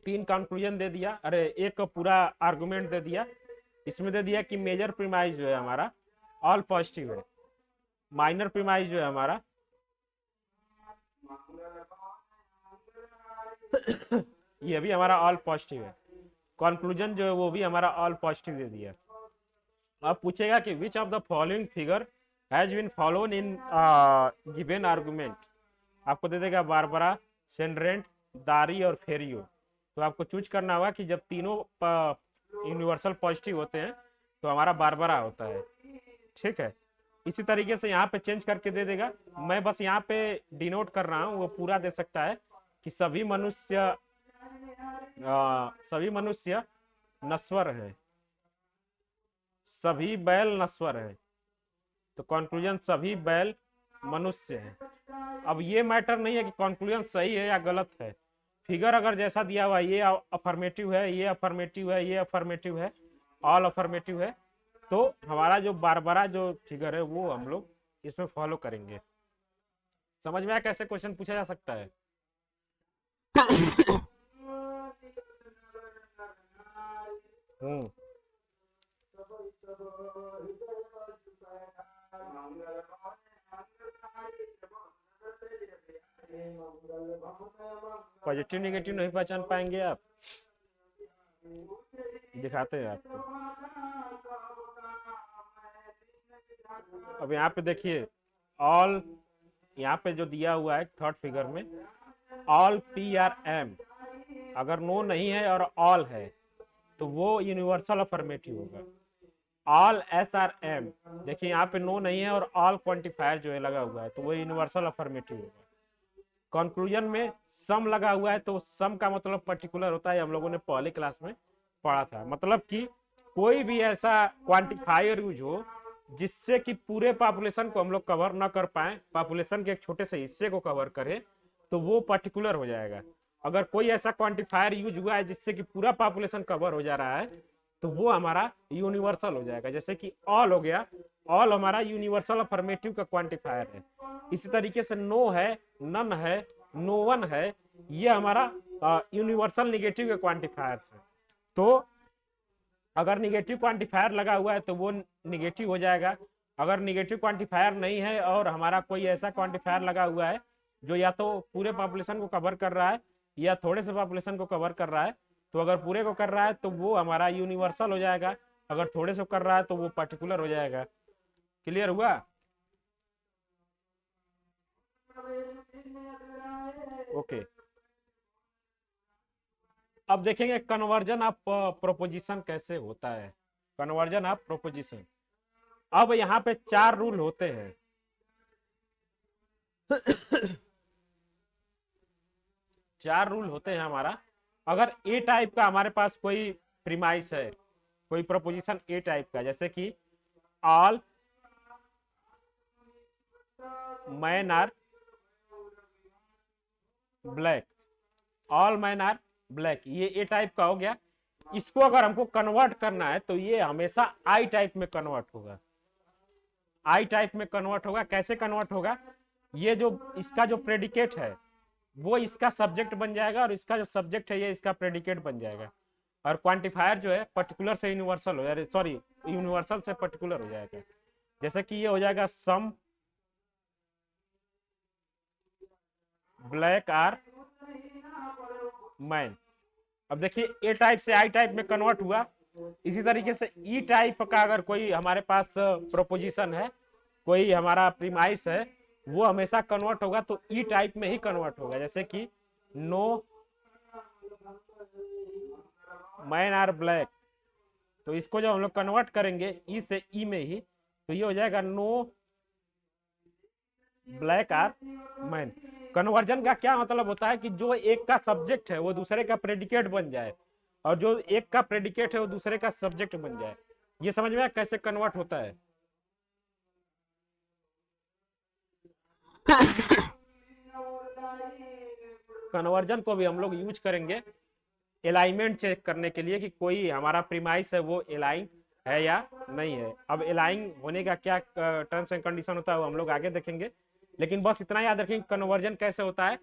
तीन कंक्लूजन दे दिया, अरे एक पूरा आर्गुमेंट दे दिया, इसमें दे दिया कि मेजर प्रीमाइस जो है हमारा ऑल पॉजिटिव है, माइनर प्रीमाइस जो है हमारा ये भी हमारा ऑल पॉजिटिव है, कंक्लूजन जो है वो भी हमारा ऑल पॉजिटिव दे दिया। अब पूछेगा कि which of the following figure has been followed in given argument, आपको दे देगा बारबरा, सेलेरेंट, दारी और फेरियो। तो आपको चूज करना होगा कि जब तीनों यूनिवर्सल पॉजिटिव होते हैं तो हमारा बारबरा होता है। ठीक है, इसी तरीके से यहाँ पे चेंज करके दे देगा, मैं बस यहाँ पे डिनोट कर रहा हूँ, वो पूरा दे सकता है कि सभी मनुष्य नश्वर हैं, सभी बैल नश्वर हैं, तो कंक्लूजन सभी बैल मनुष्य हैं। अब ये मैटर नहीं है कि कंक्लूजन सही है या गलत है, फिगर अगर जैसा दिया हुआ है, ये अफर्मेटिव है, ये अफर्मेटिव है, ये अफर्मेटिव है, ऑल अफर्मेटिव है, तो हमारा जो बारबरा जो फिगर है वो हम लोग इसमें फॉलो करेंगे। समझ में आया कैसे क्वेश्चन पूछा जा सकता है? हम्म। पॉजिटिव निगेटिव नहीं पहचान पाएंगे आप, दिखाते हैं आपको। अब यहाँ पे देखिए ऑल, यहाँ पे जो दिया हुआ है थर्ड फिगर में ऑल पी आर एम, अगर नो नहीं है और ऑल है तो वो यूनिवर्सल अफर्मेटिव होगा। ऑल एस आर एम, देखिए यहाँ पे नो नहीं है और ऑल क्वांटिफायर जो है लगा हुआ है तो वो यूनिवर्सल अफर्मेटिव होगा। कंक्लूजन में सम लगा हुआ है तो सम का मतलब पर्टिकुलर होता है, हम लोगों ने पहले क्लास में पढ़ा था। मतलब कि कोई भी ऐसा क्वांटिफायर यूज हो जिससे कि पूरे पॉपुलेशन को हम लोग कवर ना कर पाए, पॉपुलेशन के एक छोटे से हिस्से को कवर करे, तो वो पर्टिकुलर हो जाएगा। अगर कोई ऐसा क्वांटिफायर यूज हुआ है जिससे कि पूरा पॉपुलेशन कवर हो जा रहा है तो वो हमारा यूनिवर्सल हो जाएगा। जैसे कि ऑल हो गया, ऑल हमारा यूनिवर्सल अफर्मेटिव का क्वांटिफायर है। इसी तरीके से नो है, नन है, नो वन है, ये हमारा यूनिवर्सल निगेटिव के क्वांटिफायर्स है। तो अगर निगेटिव क्वांटिफायर लगा हुआ है तो वो निगेटिव हो जाएगा। अगर निगेटिव क्वांटिफायर नहीं है और हमारा कोई ऐसा क्वांटिफायर लगा हुआ है जो या तो पूरे पॉपुलेशन को कवर कर रहा है या थोड़े से पॉपुलेशन को कवर कर रहा है, तो अगर पूरे को कर रहा है तो वो हमारा यूनिवर्सल हो जाएगा, अगर थोड़े से कर रहा है तो वो पर्टिकुलर हो जाएगा। क्लियर हुआ? ओके। अब देखेंगे कन्वर्जन ऑफ प्रोपोजिशन कैसे होता है। कन्वर्जन ऑफ प्रोपोजिशन, अब यहाँ पे 4 रूल होते हैं। 4 रूल होते हैं हमारा। अगर ए टाइप का हमारे पास कोई प्रीमाइस है, कोई प्रोपोजिशन ए टाइप का, जैसे कि all man are black, all man are black, ये ए टाइप का हो गया। इसको अगर हमको कन्वर्ट करना है तो ये हमेशा आई टाइप में कन्वर्ट होगा। आई टाइप में कन्वर्ट होगा। कैसे कन्वर्ट होगा? ये जो इसका जो प्रेडिकेट है वो इसका सब्जेक्ट बन जाएगा और इसका जो सब्जेक्ट है ये इसका प्रेडिकेट बन जाएगा। और क्वांटिफायर जो है पर्टिकुलर से यूनिवर्सल हो जाएगा, सॉरी यूनिवर्सल से पर्टिकुलर हो जाएगा। जैसे कि ये हो जाएगा सम ब्लैक आर मैन। अब देखिए ए टाइप से आई टाइप में कन्वर्ट हुआ। इसी तरीके से ई टाइप का अगर कोई हमारे पास प्रोपोजिशन है, कोई हमारा प्रीमाइस है, वो हमेशा कन्वर्ट होगा तो ई टाइप में ही कन्वर्ट होगा। जैसे कि नो मैन आर ब्लैक, तो इसको जब हम लोग कन्वर्ट करेंगे ई से ई में ही, तो ये हो जाएगा no black are man. Conversion का क्या मतलब होता है कि जो एक का सब्जेक्ट है वो दूसरे का प्रेडिकेट बन जाए और जो एक का प्रेडिकेट है वो दूसरे का सब्जेक्ट बन जाए। ये समझ में कैसे कन्वर्ट होता है? कन्वर्जन को भी हम लोग यूज करेंगे अलाइनमेंट चेक करने के लिए कि कोई हमारा प्रीमाइस है वो अलाइन है या नहीं है। अब अलाइन होने का क्या टर्म्स एंड कंडीशन होता है वो हम लोग आगे देखेंगे, लेकिन बस इतना याद रखेंगे कन्वर्जन कैसे होता है।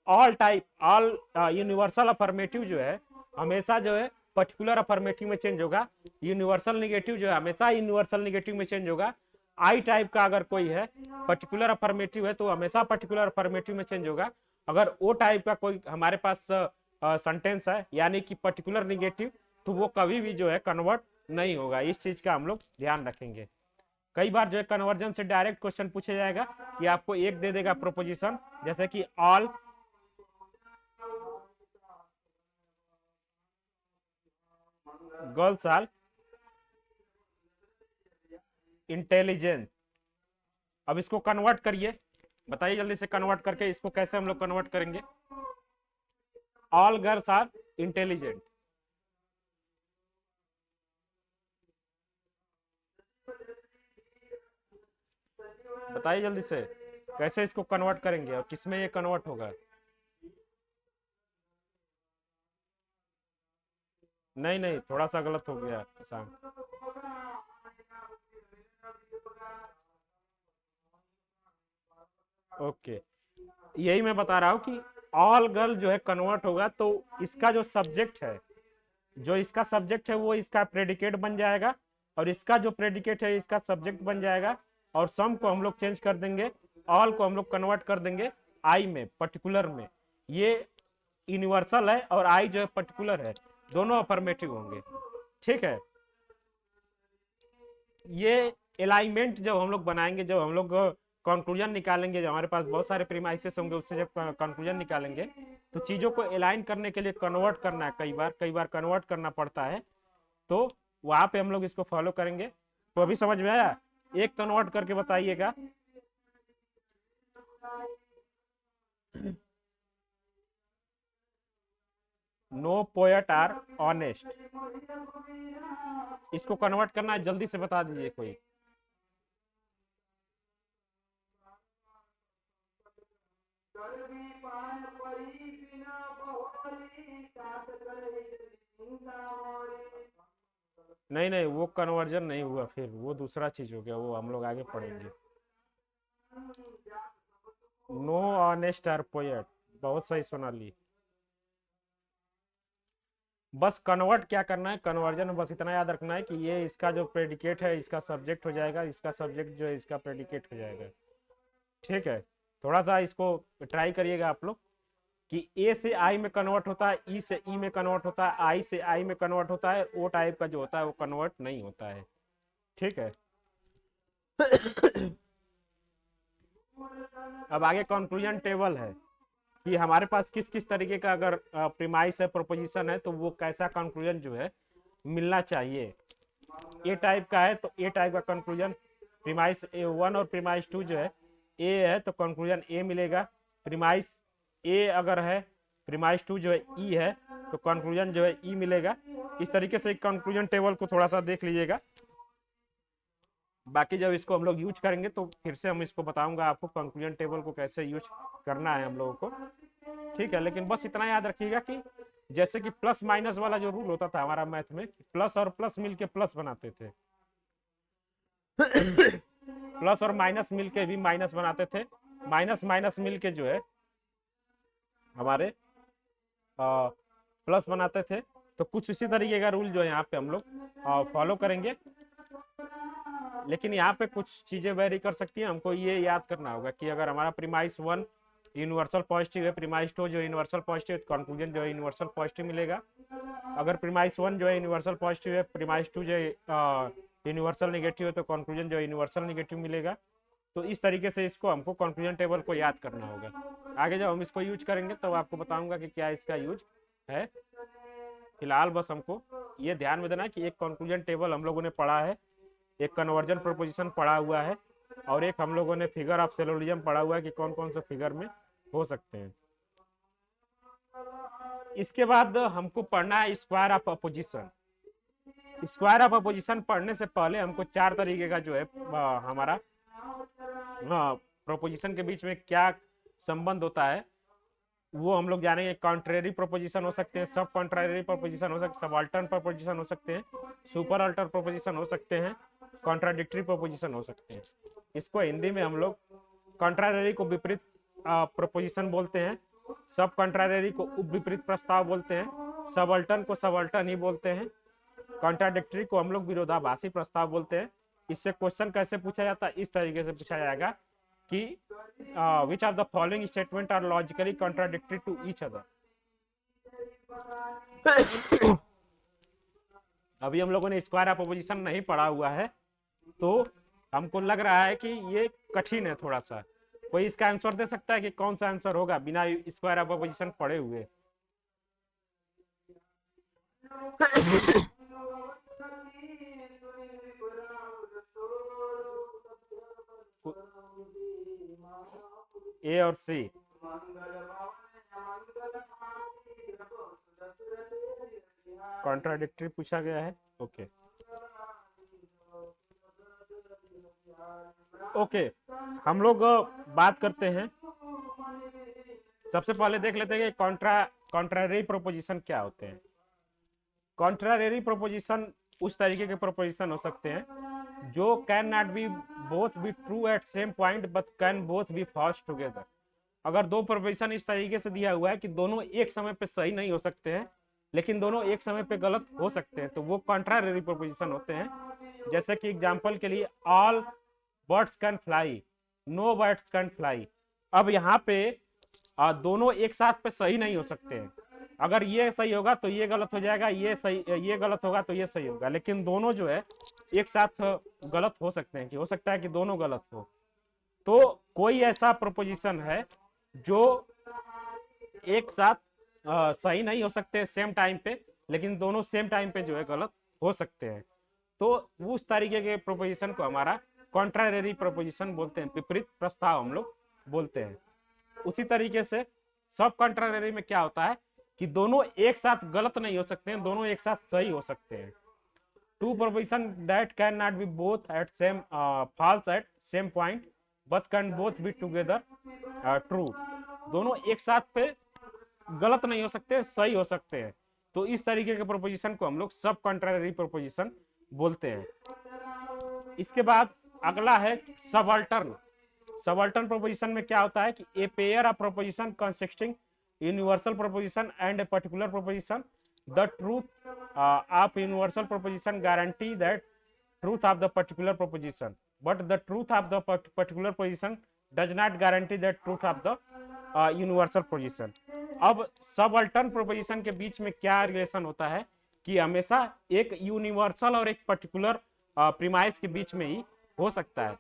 All type, all universal affirmative जो है हमेशा जो है पर्टिकुलर अफर्मेटिव में चेंज होगा। यूनिवर्सल निगेटिव जो है हमेशा यूनिवर्सल निगेटिव में चेंज होगा। आई टाइप का अगर कोई है पर्टिकुलर अफर्मेटिव है तो हमेशा पर्टिकुलर अफर्मेटिव में चेंज होगा। अगर ओ टाइप का कोई हमारे पास सेंटेंस है यानी कि पर्टिकुलर निगेटिव, तो वो कभी भी जो है कन्वर्ट नहीं होगा। इस चीज का हम लोग ध्यान रखेंगे। कई बार जो है कन्वर्जन से डायरेक्ट क्वेश्चन पूछा जाएगा कि आपको एक दे देगा प्रोपोजिशन, जैसे कि ऑल गर्ल्स आर इंटेलिजेंट। अब इसको कन्वर्ट करिए, बताइए जल्दी से कन्वर्ट करके इसको कैसे हम लोग कन्वर्ट करेंगे। ऑल गर्ल्स आर इंटेलिजेंट, बताइए जल्दी से कैसे इसको कन्वर्ट करेंगे और किसमें ये कन्वर्ट होगा। नहीं नहीं, थोड़ा सा गलत हो गया किसान। ओके, यही मैं बता रहा हूँ कि ऑल गर्ल जो है कन्वर्ट होगा तो इसका जो सब्जेक्ट है, जो इसका सब्जेक्ट है वो इसका प्रेडिकेट बन जाएगा, और इसका जो प्रेडिकेट है इसका सब्जेक्ट बन जाएगा, और सम को हम लोग चेंज कर देंगे, ऑल को हम लोग कन्वर्ट कर देंगे आई में, पर्टिकुलर में। ये यूनिवर्सल है और आई जो है पर्टिकुलर है, दोनों अफर्मेटिव होंगे। ठीक है, ये अलाइनमेंट जब हम लोग बनाएंगे, जब हम लोग कंक्लूजन निकालेंगे, जब हमारे पास बहुत सारे प्रीमाइसेस होंगे उससे जब कंक्लूजन निकालेंगे, तो चीज़ों को अलाइन करने के लिए कन्वर्ट करना है, कई बार कन्वर्ट करना पड़ता है, तो वहाँ पे हम लोग इसको फॉलो करेंगे। तो अभी समझ में आया? एक कन्वर्ट करके बताइएगा। नो पोएट आर ऑनेस्ट, इसको कन्वर्ट करना है, जल्दी से बता दीजिए कोई। नहीं नहीं, वो कन्वर्जन नहीं हुआ, फिर वो दूसरा चीज हो गया, वो हम लोग आगे पढ़ेंगे। नो ऑनेस्ट आर पोएट, बहुत सही सोनाली। बस कन्वर्ट क्या करना है, कन्वर्जन में बस इतना याद रखना है कि ये इसका जो प्रेडिकेट है इसका सब्जेक्ट हो जाएगा, इसका सब्जेक्ट जो है इसका प्रेडिकेट हो जाएगा। ठीक है, थोड़ा सा इसको ट्राई करिएगा आप लोग, कि ए से आई में कन्वर्ट होता है, ई से ई में कन्वर्ट होता है, आई से आई में कन्वर्ट होता है, ओ टाइप का जो होता है वो कन्वर्ट नहीं होता है। ठीक है। अब आगे कंक्लूजन टेबल है कि हमारे पास किस किस तरीके का अगर प्रीमाइस है, प्रोपोजिशन है, तो वो कैसा कंक्लूजन जो है मिलना चाहिए। ए टाइप का है तो ए टाइप का कंक्लूजन, प्रीमाइस ए वन और प्रीमाइस टू जो है ए है तो कंक्लूजन ए मिलेगा। प्रीमाइस ए अगर है, प्रीमाइस टू जो है ई है, तो कंक्लूजन जो है ई मिलेगा। इस तरीके से कंक्लूजन टेबल को थोड़ा सा देख लीजिएगा। बाकी जब इसको हम लोग यूज करेंगे तो फिर से हम इसको बताऊंगा आपको कंक्लूजन टेबल को कैसे यूज करना है हम लोगों को। ठीक है, लेकिन बस इतना याद रखिएगा कि जैसे कि प्लस माइनस वाला जो रूल होता था हमारा मैथ में, प्लस और प्लस मिलके प्लस बनाते थे, प्लस और माइनस मिलके भी माइनस बनाते थे, माइनस माइनस मिलके जो है हमारे प्लस बनाते थे। तो कुछ इसी तरीके का रूल जो है यहाँ पे हम लोग फॉलो करेंगे, लेकिन यहाँ पे कुछ चीजें वेरी कर सकती हैं। हमको ये याद करना होगा कि अगर हमारा प्रीमाइस वन यूनिवर्सल पॉजिटिव है, प्रीमाइस टू जो यूनिवर्सल पॉजिटिव है, कंक्लूजन जो है यूनिवर्सल पॉजिटिव मिलेगा। अगर प्रीमाइस वन जो है यूनिवर्सल पॉजिटिव है, प्रीमाइस टू जो है यूनिवर्सल नेगेटिव है, तो कंक्लूजन जो है यूनिवर्सल नेगेटिव मिलेगा। तो इस तरीके से इसको हमको कंक्लूजन टेबल को याद करना होगा। आगे जब हम इसको यूज करेंगे तब आपको बताऊंगा कि क्या इसका यूज है। फिलहाल बस हमको ये ध्यान में देना है कि एक कंक्लूजन टेबल हम लोगों ने पढ़ा है, एक कन्वर्जन प्रोपोजिशन पढ़ा हुआ है, और एक हम लोगों ने फिगर ऑफ सिलोजिज्म पढ़ा हुआ है कि कौन कौन से फिगर में हो सकते हैं। इसके बाद हमको पढ़ना है square of opposition. Square of opposition पढ़ने से पहले हमको चार तरीके का जो है हमारा प्रोपोजिशन के बीच में क्या संबंध होता है वो हम लोग जानेंगे। कॉन्ट्रेरी प्रोपोजिशन हो सकते हैं, सब कॉन्ट्रेरी प्रोपोजिशन हो सकते हैं, सबाल्टर्न प्रोपोजिशन हो सकते हैं, सुपर अल्टर प्रोपोजिशन हो सकते हैं, कॉन्ट्राडिक्टरी प्रोपोजिशन हो सकते हैं। इसको हिंदी में हम लोग कॉन्ट्रारी को विपरीत प्रोपोजिशन बोलते हैं, सब कॉन्ट्रारी को उप विपरीत प्रस्ताव बोलते हैं, सबअल्टर्न को सबअल्टर्न ही बोलते हैं, कॉन्ट्राडिक्टरी को हम लोग विरोधाभासी प्रस्ताव बोलते हैं। इससे क्वेश्चन कैसे पूछा जाता है, इस तरीके से पूछा जाएगा कि which of the following statement are logically contradictory to each other। अभी हम लोगों ने स्क्वायर ऑफ अपोजिशन नहीं पढ़ा हुआ है, तो हमको लग रहा है कि ये कठिन है थोड़ा सा। कोई इसका आंसर दे सकता है कि कौन सा आंसर होगा बिना स्क्वायर ऑफ अपोजिशन पढ़े हुए? ए और सी। कॉन्ट्राडिक्टरी पूछा गया है। ओके ओके, हम लोग बात करते हैं। सबसे पहले देख लेते हैं कि कॉन्ट्रारी प्रोपोजिशन क्या होते हैं। कॉन्ट्रारी प्रोपोजिशन उस तरीके के प्रोपोजिशन हो सकते हैं जो can not be both be true at same point but can both be false together. अगर दो प्रोपोजिशन इस तरीके से दिया हुआ है कि दोनों एक समय पे सही नहीं हो सकते हैं लेकिन दोनों एक समय पे गलत हो सकते हैं, तो वो कॉन्ट्रारी प्रोपोजिशन होते हैं। जैसे कि एग्जांपल के लिए all birds can fly, no birds can fly. अब यहाँ पे दोनों एक साथ पे सही नहीं हो सकते हैं। अगर ये सही होगा तो ये गलत हो जाएगा, ये सही, ये गलत होगा तो ये सही होगा, लेकिन दोनों जो है एक साथ गलत हो सकते हैं, कि हो सकता है कि दोनों गलत हो। तो कोई ऐसा प्रोपोजिशन है जो एक साथ सही नहीं हो सकते सेम टाइम पे, लेकिन दोनों सेम टाइम पे जो है गलत हो सकते हैं। तो उस तरीके के प्रोपोजिशन को हमारा कॉन्ट्रारी प्रोपोजिशन बोलते हैं, विपरीत प्रस्ताव हम लोग बोलते हैं। उसी तरीके से सब कॉन्ट्रारी में क्या होता है कि दोनों एक साथ गलत नहीं हो सकते हैं, दोनों एक साथ सही हो सकते हैं। Two proposition that can not be both at same false at same point but can both be together true. दोनों एक साथ पे गलत नहीं हो सकते, सही हो सकते हैं। तो इस तरीके के प्रोपोजिशन को हम लोग सब कॉन्ट्रारी प्रोपोजिशन बोलते हैं। इसके बाद अगला है सबअल्टर्न। सबअल्टर्न प्रोपोजिशन में क्या होता है कि a pair of proposition consisting universal proposition and a particular proposition, the truth of universal proposition guarantee that truth of the particular proposition but the truth of the particular proposition does not guarantee that truth of the universal proposition. अब सबअल्टर्न प्रोपोजिशन के बीच में क्या रिलेशन होता है कि हमेशा एक यूनिवर्सल और एक पर्टिकुलर प्रीमाइस के बीच में ही हो सकता है।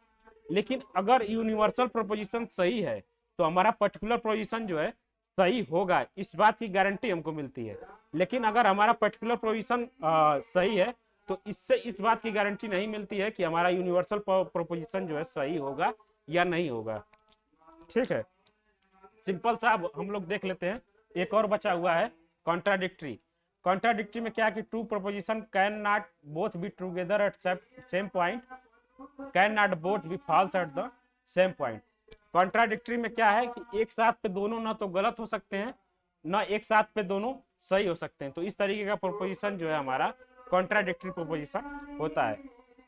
लेकिन अगर यूनिवर्सल प्रोपोजिशन सही है तो हमारा पर्टिकुलर प्रोपोजिशन जो है सही होगा, इस बात की गारंटी हमको मिलती है। लेकिन अगर हमारा पर्टिकुलर प्रोपोजिशन सही है तो इससे इस बात की गारंटी नहीं मिलती है कि हमारा यूनिवर्सल प्रोपोजिशन जो है सही होगा या नहीं होगा। ठीक है, सिंपल सा हम लोग देख लेते हैं। एक और बचा हुआ है कॉन्ट्राडिक्टरी। कॉन्ट्राडिक्टरी में क्या कि two proposition can not both be together at same point, can not both be false at the same point. Contradictory में क्या है कि एक साथ पे दोनों ना तो गलत हो सकते हैं ना एक साथ पे दोनों सही हो सकते हैं। तो इस तरीके का प्रोपोजिशन जो है हमारा कॉन्ट्राडिक्टरी प्रोपोजिशन होता है।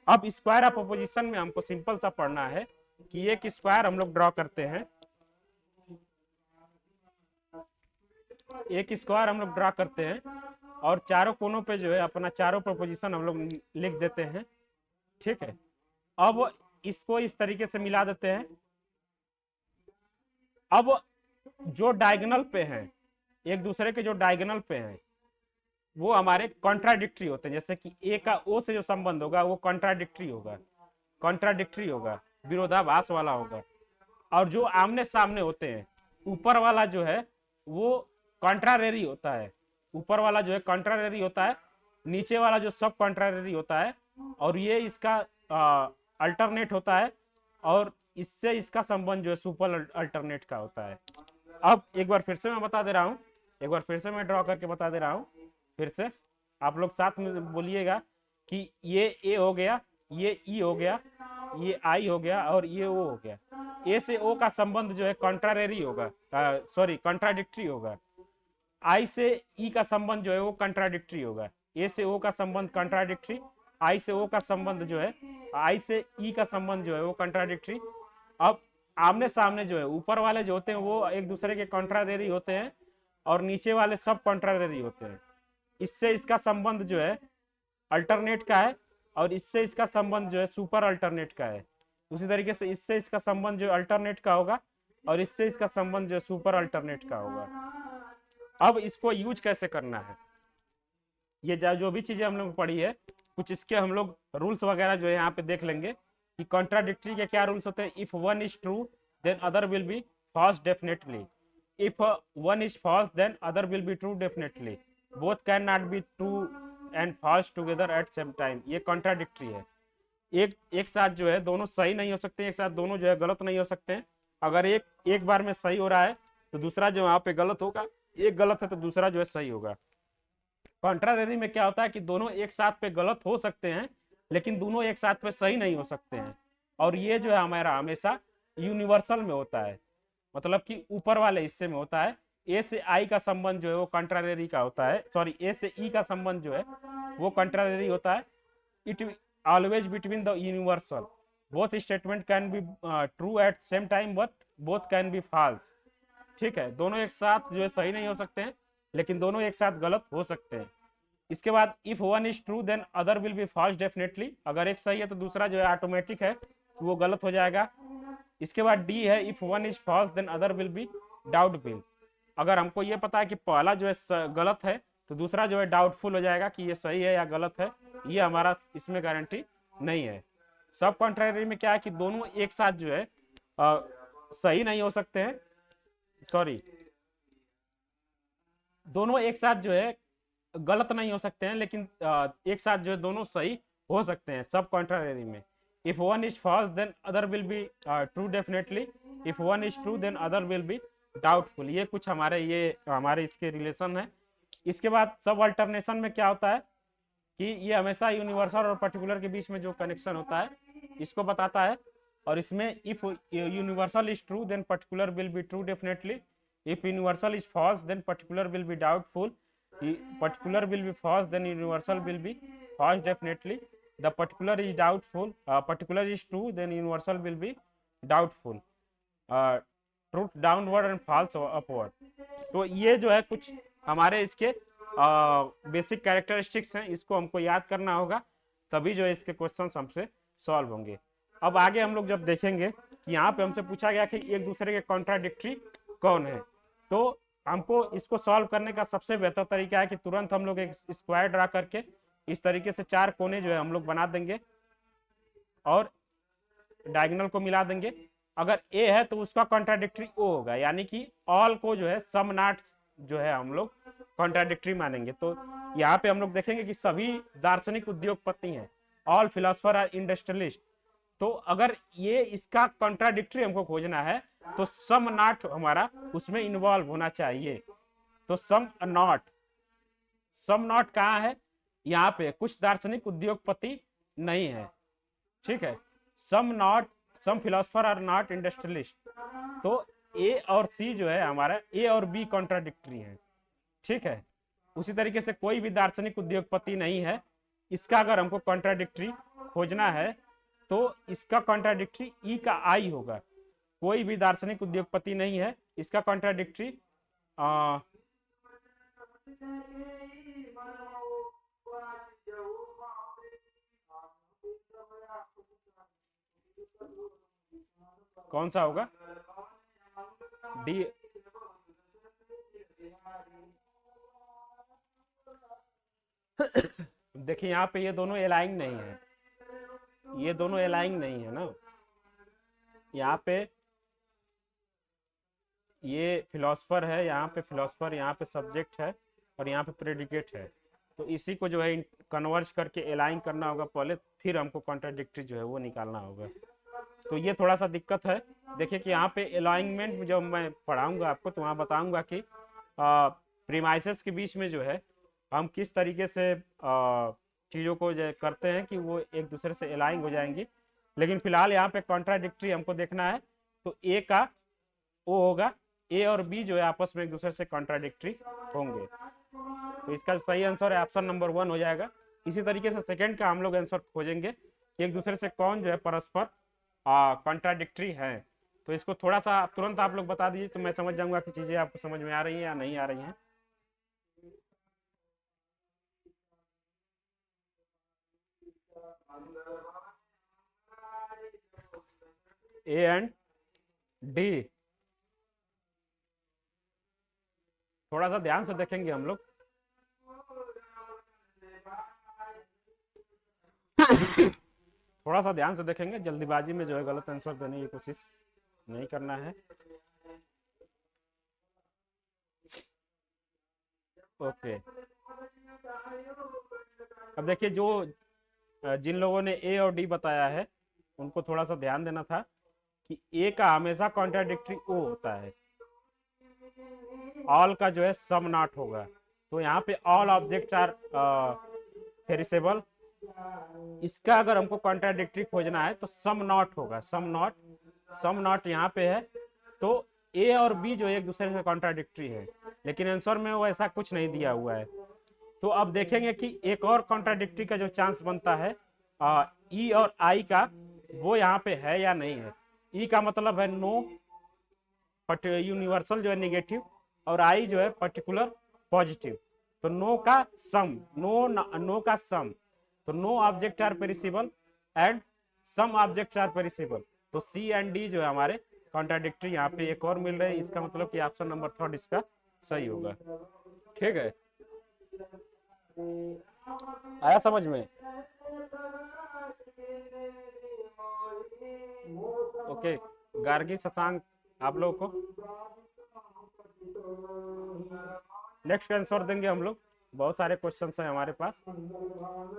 अब स्क्वायर ऑफ प्रोपोजिशन में हमको सिंपल सा पढ़ना है कि एक स्क्वायर हम लोग ड्रॉ करते हैं, एक स्क्वायर हम लोग ड्रॉ करते हैं और चारों कोनों पे जो है अपना चारों प्रोपोजिशन हम लोग लिख देते हैं। ठीक है, अब इसको इस तरीके से मिला देते हैं। अब जो डायगोनल पे हैं, एक दूसरे के जो डायगोनल पे हैं वो हमारे कॉन्ट्राडिक्टरी होते हैं। जैसे कि ए का ओ से जो संबंध होगा वो कॉन्ट्राडिक्टरी होगा, कॉन्ट्राडिक्टरी होगा, विरोधाभास वाला होगा। और जो आमने सामने होते हैं, ऊपर वाला जो है वो कॉन्ट्रारी होता है, ऊपर वाला जो है कॉन्ट्रारी होता है, नीचे वाला जो सब कॉन्ट्रारी होता है, और ये इसका अल्टरनेट होता है, और इससे इसका संबंध जो है सुपर अल्टरनेट का होता है। अब एक बार फिर से मैं बता दे रहा हूँ, एक बार फिर से मैं ड्रॉ करके बता दे रहा हूँ। फिर से आप लोग साथ में बोलिएगा कि ये ए हो गया, ये ई हो गया, ये आई हो गया और ये ओ हो गया। ए से ओ का संबंध जो है कॉन्ट्रारी होगा, सॉरी कॉन्ट्राडिक्टरी होगा। आई से ई का संबंध जो है वो कॉन्ट्राडिक्टरी होगा। ए से ओ का संबंध कॉन्ट्राडिक्टरी, आई से ओ का संबंध जो है, आई से ई का संबंध जो है वो कॉन्ट्राडिक्टरी। अब आमने सामने जो है ऊपर वाले जो होते हैं वो एक दूसरे के कॉन्ट्रारी होते हैं और नीचे वाले सब कॉन्ट्रारी होते हैं। इससे इसका संबंध जो है अल्टरनेट का है और इससे इसका संबंध जो है सुपर अल्टरनेट का है। उसी तरीके से इससे इसका संबंध जो अल्टरनेट का होगा और इससे इसका संबंध जो सुपर अल्टरनेट का होगा। अब इसको यूज कैसे करना है, ये जो भी चीजें हम लोग पढ़ी है कुछ इसके हम लोग रूल्स वगैरह जो है यहाँ पे देख लेंगे कि कॉन्ट्राडिक्टरी के क्या रूल्स होते हैं। If one is true then other will be false definitely, if one is false then other will be true definitely, both can not be true and false together at same time. ये कॉन्ट्राडिक्टरी है, एक साथ जो है दोनों सही नहीं हो सकते, एक साथ दोनों जो है गलत नहीं हो सकते हैं। अगर एक बार में सही हो रहा है तो दूसरा जो वहां पे गलत होगा, एक गलत है तो दूसरा जो है सही होगा। कॉन्ट्रारी में क्या होता है कि दोनों एक साथ पे गलत हो सकते हैं लेकिन दोनों एक साथ पे सही नहीं हो सकते हैं, और ये जो है हमारा हमेशा यूनिवर्सल में होता है, मतलब कि ऊपर वाले हिस्से में होता है। ए से आई का संबंध जो है वो कंट्रारी का होता है, सॉरी ए से ई का संबंध जो है वो कंट्रारी होता है। It always between the universal, both statement can be true at same time but both can be false. ठीक है, दोनों एक साथ जो है सही नहीं हो सकते हैं, लेकिन दोनों एक साथ गलत हो सकते हैं। इसके बाद if one is true then other will be false definitely, अगर एक सही है तो दूसरा जो है ऑटोमेटिक है वो गलत हो जाएगा। इसके बाद डी है if one is false then other will be doubtful, अगर हमको ये पता है कि पहला जो है गलत है तो दूसरा जो है डाउटफुल हो जाएगा कि ये सही है या गलत है, ये हमारा इसमें गारंटी नहीं है। सब कॉन्ट्ररी में क्या है कि दोनों एक साथ जो है सही नहीं हो सकते हैं, सॉरी दोनों एक साथ जो है गलत नहीं हो सकते हैं, लेकिन एक साथ जो है दोनों सही हो सकते हैं सब कॉन्ट्ररी में। If one is false then other will be true definitely, if one is true then other will be doubtful. ये कुछ हमारे इसके रिलेशन है। इसके बाद सब अल्टरनेशन में क्या होता है कि ये हमेशा यूनिवर्सल और पर्टिकुलर के बीच में जो कनेक्शन होता है इसको बताता है। और इसमें if universal is true then particular will be true definitely, if universal is false then particular will be doubtful, particular will be false then universal will be false definitely, the particular is doubtful, particular is true then universal will be doubtful, truth downward and false upward। तो ये जो है कुछ हमारे इसके बेसिक कैरेक्टरिस्टिक्स हैं, इसको हमको याद करना होगा, तभी जो है इसके क्वेश्चंस हमसे सॉल्व होंगे। अब आगे हम लोग जब देखेंगे कि यहाँ पे हमसे पूछा गया कि एक दूसरे के कॉन्ट्राडिक्टरी कौन है, तो हमको इसको सॉल्व करने का सबसे बेहतर तरीका है कि तुरंत हम लोग एक स्क्वायर ड्रा करके इस तरीके से चार कोने जो है हम लोग बना देंगे और डायगोनल को मिला देंगे। अगर ए है तो उसका कॉन्ट्राडिक्टरी ओ होगा, यानी कि ऑल को जो है सम नॉट जो है हम लोग कॉन्ट्राडिक्टरी मानेंगे। तो यहाँ पे हम लोग देखेंगे कि सभी दार्शनिक उद्योगपति हैं, ऑल फिलोसफर आर इंडस्ट्रियलिस्ट। तो अगर ये इसका कॉन्ट्राडिक्टरी हमको खोजना है तो सम नॉट हमारा उसमें इन्वॉल्व होना चाहिए। तो सम नॉट कहाँ है, यहाँ पे कुछ दार्शनिक उद्योगपति नहीं है। ठीक है, सम फिलोसफर आर नॉट इंडस्ट्रियलिस्ट। तो ए और सी जो है हमारा ए और बी कॉन्ट्राडिक्टरी है। ठीक है, उसी तरीके से कोई भी दार्शनिक उद्योगपति नहीं है, इसका अगर हमको कॉन्ट्राडिक्टरी खोजना है तो इसका कॉन्ट्राडिक्टरी ई का आई होगा। कोई भी दार्शनिक उद्योगपति नहीं है, इसका कॉन्ट्राडिक्टरी कौन सा होगा, डी। देखिए यहाँ पे ये दोनों अलाइन नहीं है, ये दोनों अलाइन नहीं है ना। यहाँ पे ये फिलोसफर है, यहाँ पे फिलोसफर, यहाँ पे सब्जेक्ट है और यहाँ पे प्रेडिकेट है। तो इसी को जो है कन्वर्ज करके अलाइन करना होगा पहले, फिर हमको कॉन्ट्राडिक्टरी जो है वो निकालना होगा। तो ये थोड़ा सा दिक्कत है। देखिए कि यहाँ पे अलाइनमेंट जब मैं पढ़ाऊंगा आपको तो वहाँ बताऊंगा कि प्रीमाइसेस के बीच में जो है हम किस तरीके से चीज़ों को जो करते हैं कि वो एक दूसरे से अलाइन हो जाएंगी। लेकिन फिलहाल यहाँ पे कॉन्ट्राडिक्टरी हमको देखना है, तो ए का ओ होगा, ए और बी जो है आपस में एक दूसरे से कॉन्ट्राडिक्टरी होंगे। तो इसका सही आंसर है ऑप्शन नंबर 1 हो जाएगा। इसी तरीके से सेकंड का हम लोग आंसर खोजेंगे कि एक दूसरे से कौन जो है परस्पर कॉन्ट्राडिक्टरी है। तो इसको थोड़ा सा तुरंत आप लोग बता दीजिए तो मैं समझ जाऊंगा कि चीज़ें आपको समझ में आ रही हैं या नहीं आ रही हैं। ए एंड डी, थोड़ा सा ध्यान से देखेंगे हम लोग। थोड़ा सा ध्यान से देखेंगे, जल्दीबाजी में जो है गलत आंसर देने की कोशिश नहीं करना है। ओके, अब देखिए जो जिन लोगों ने ए और डी बताया है उनको थोड़ा सा ध्यान देना था कि ए का हमेशा कॉन्ट्राडिक्टरी ओ होता है, ऑल का जो है सम नॉट होगा। तो यहाँ पे ऑल ऑब्जेक्ट्स आर पेरिसेबल, इसका अगर हमको कॉन्ट्राडिक्टरी खोजना है तो सम नॉट होगा, सम नॉट यहाँ पे है। तो ए और बी जो एक दूसरे से कॉन्ट्राडिक्टरी है, लेकिन आंसर में वो ऐसा कुछ नहीं दिया हुआ है। तो अब देखेंगे कि एक और कॉन्ट्राडिक्टरी का जो चांस बनता है ई और आई का, वो यहाँ पे है या नहीं है। ई का मतलब है नो, यूनिवर्सल जो है निगेटिव, और आई जो है पर्टिकुलर पॉजिटिव। तो नो का सम, नो का सम, तो no object are perishable and some object are perishable. तो सी एंड डी जो है हमारे कॉन्ट्राडिक्टरी यहाँ पे एक और मिल रहे हैं। इसका मतलब कि ऑप्शन नंबर 3 इसका सही होगा। ठीक है, आया समझ में? ओके, गार्गी, शशांक, आप लोगों को नेक्स्ट आंसर देंगे हम लोग। बहुत सारे क्वेश्चंस हैं हमारे पास।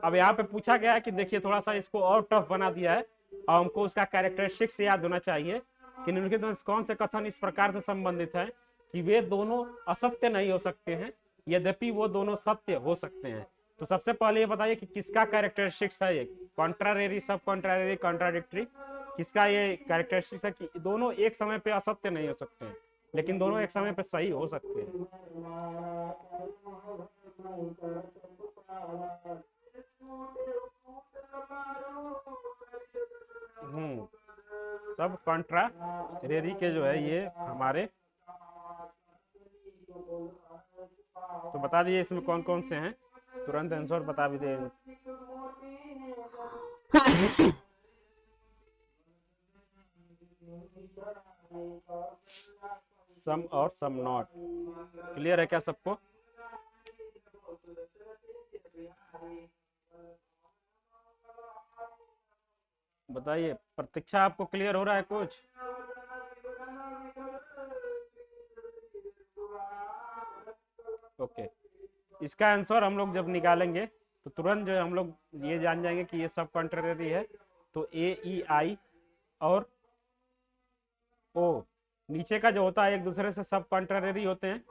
अब यहाँ पे पूछा गया है कि देखिए थोड़ा सा इसको और टफ बना दिया है, और हमको उसका कैरेक्टरिस्टिक्स याद होना चाहिए कि निम्नलिखित में कौन से कथन इस प्रकार से संबंधित है कि वे दोनों असत्य नहीं हो सकते हैं, यद्यपि वो दोनों सत्य हो सकते हैं। तो सबसे पहले ये बताइए कि किसका कैरेक्टरिस्टिक्स है ये, कॉन्ट्रारेरी, सब कॉन्ट्रारेरी, कॉन्ट्राडिक्टरी, किसका ये कैरेक्टरिस्टिक्स है कि दोनों एक समय पे असत्य नहीं हो सकते हैं, लेकिन दोनों एक समय पे सही हो सकते हैं। सब कॉन्ट्रारेरी के जो है ये हमारे, तो बता दिए इसमें कौन कौन से हैं, तुरंत आंसर बता भी दे। सम और सम नॉट, क्लियर है क्या सबको? बताइए, प्रतीक्षा आपको क्लियर हो रहा है कुछ? ओके, इसका आंसर हम लोग जब निकालेंगे तो तुरंत जो है हम लोग ये जान जाएंगे कि ये सब कॉन्ट्रेरी है। तो ए, ई, आई और ओ, नीचे का जो होता है एक दूसरे से सब कॉन्ट्रारेरी होते हैं,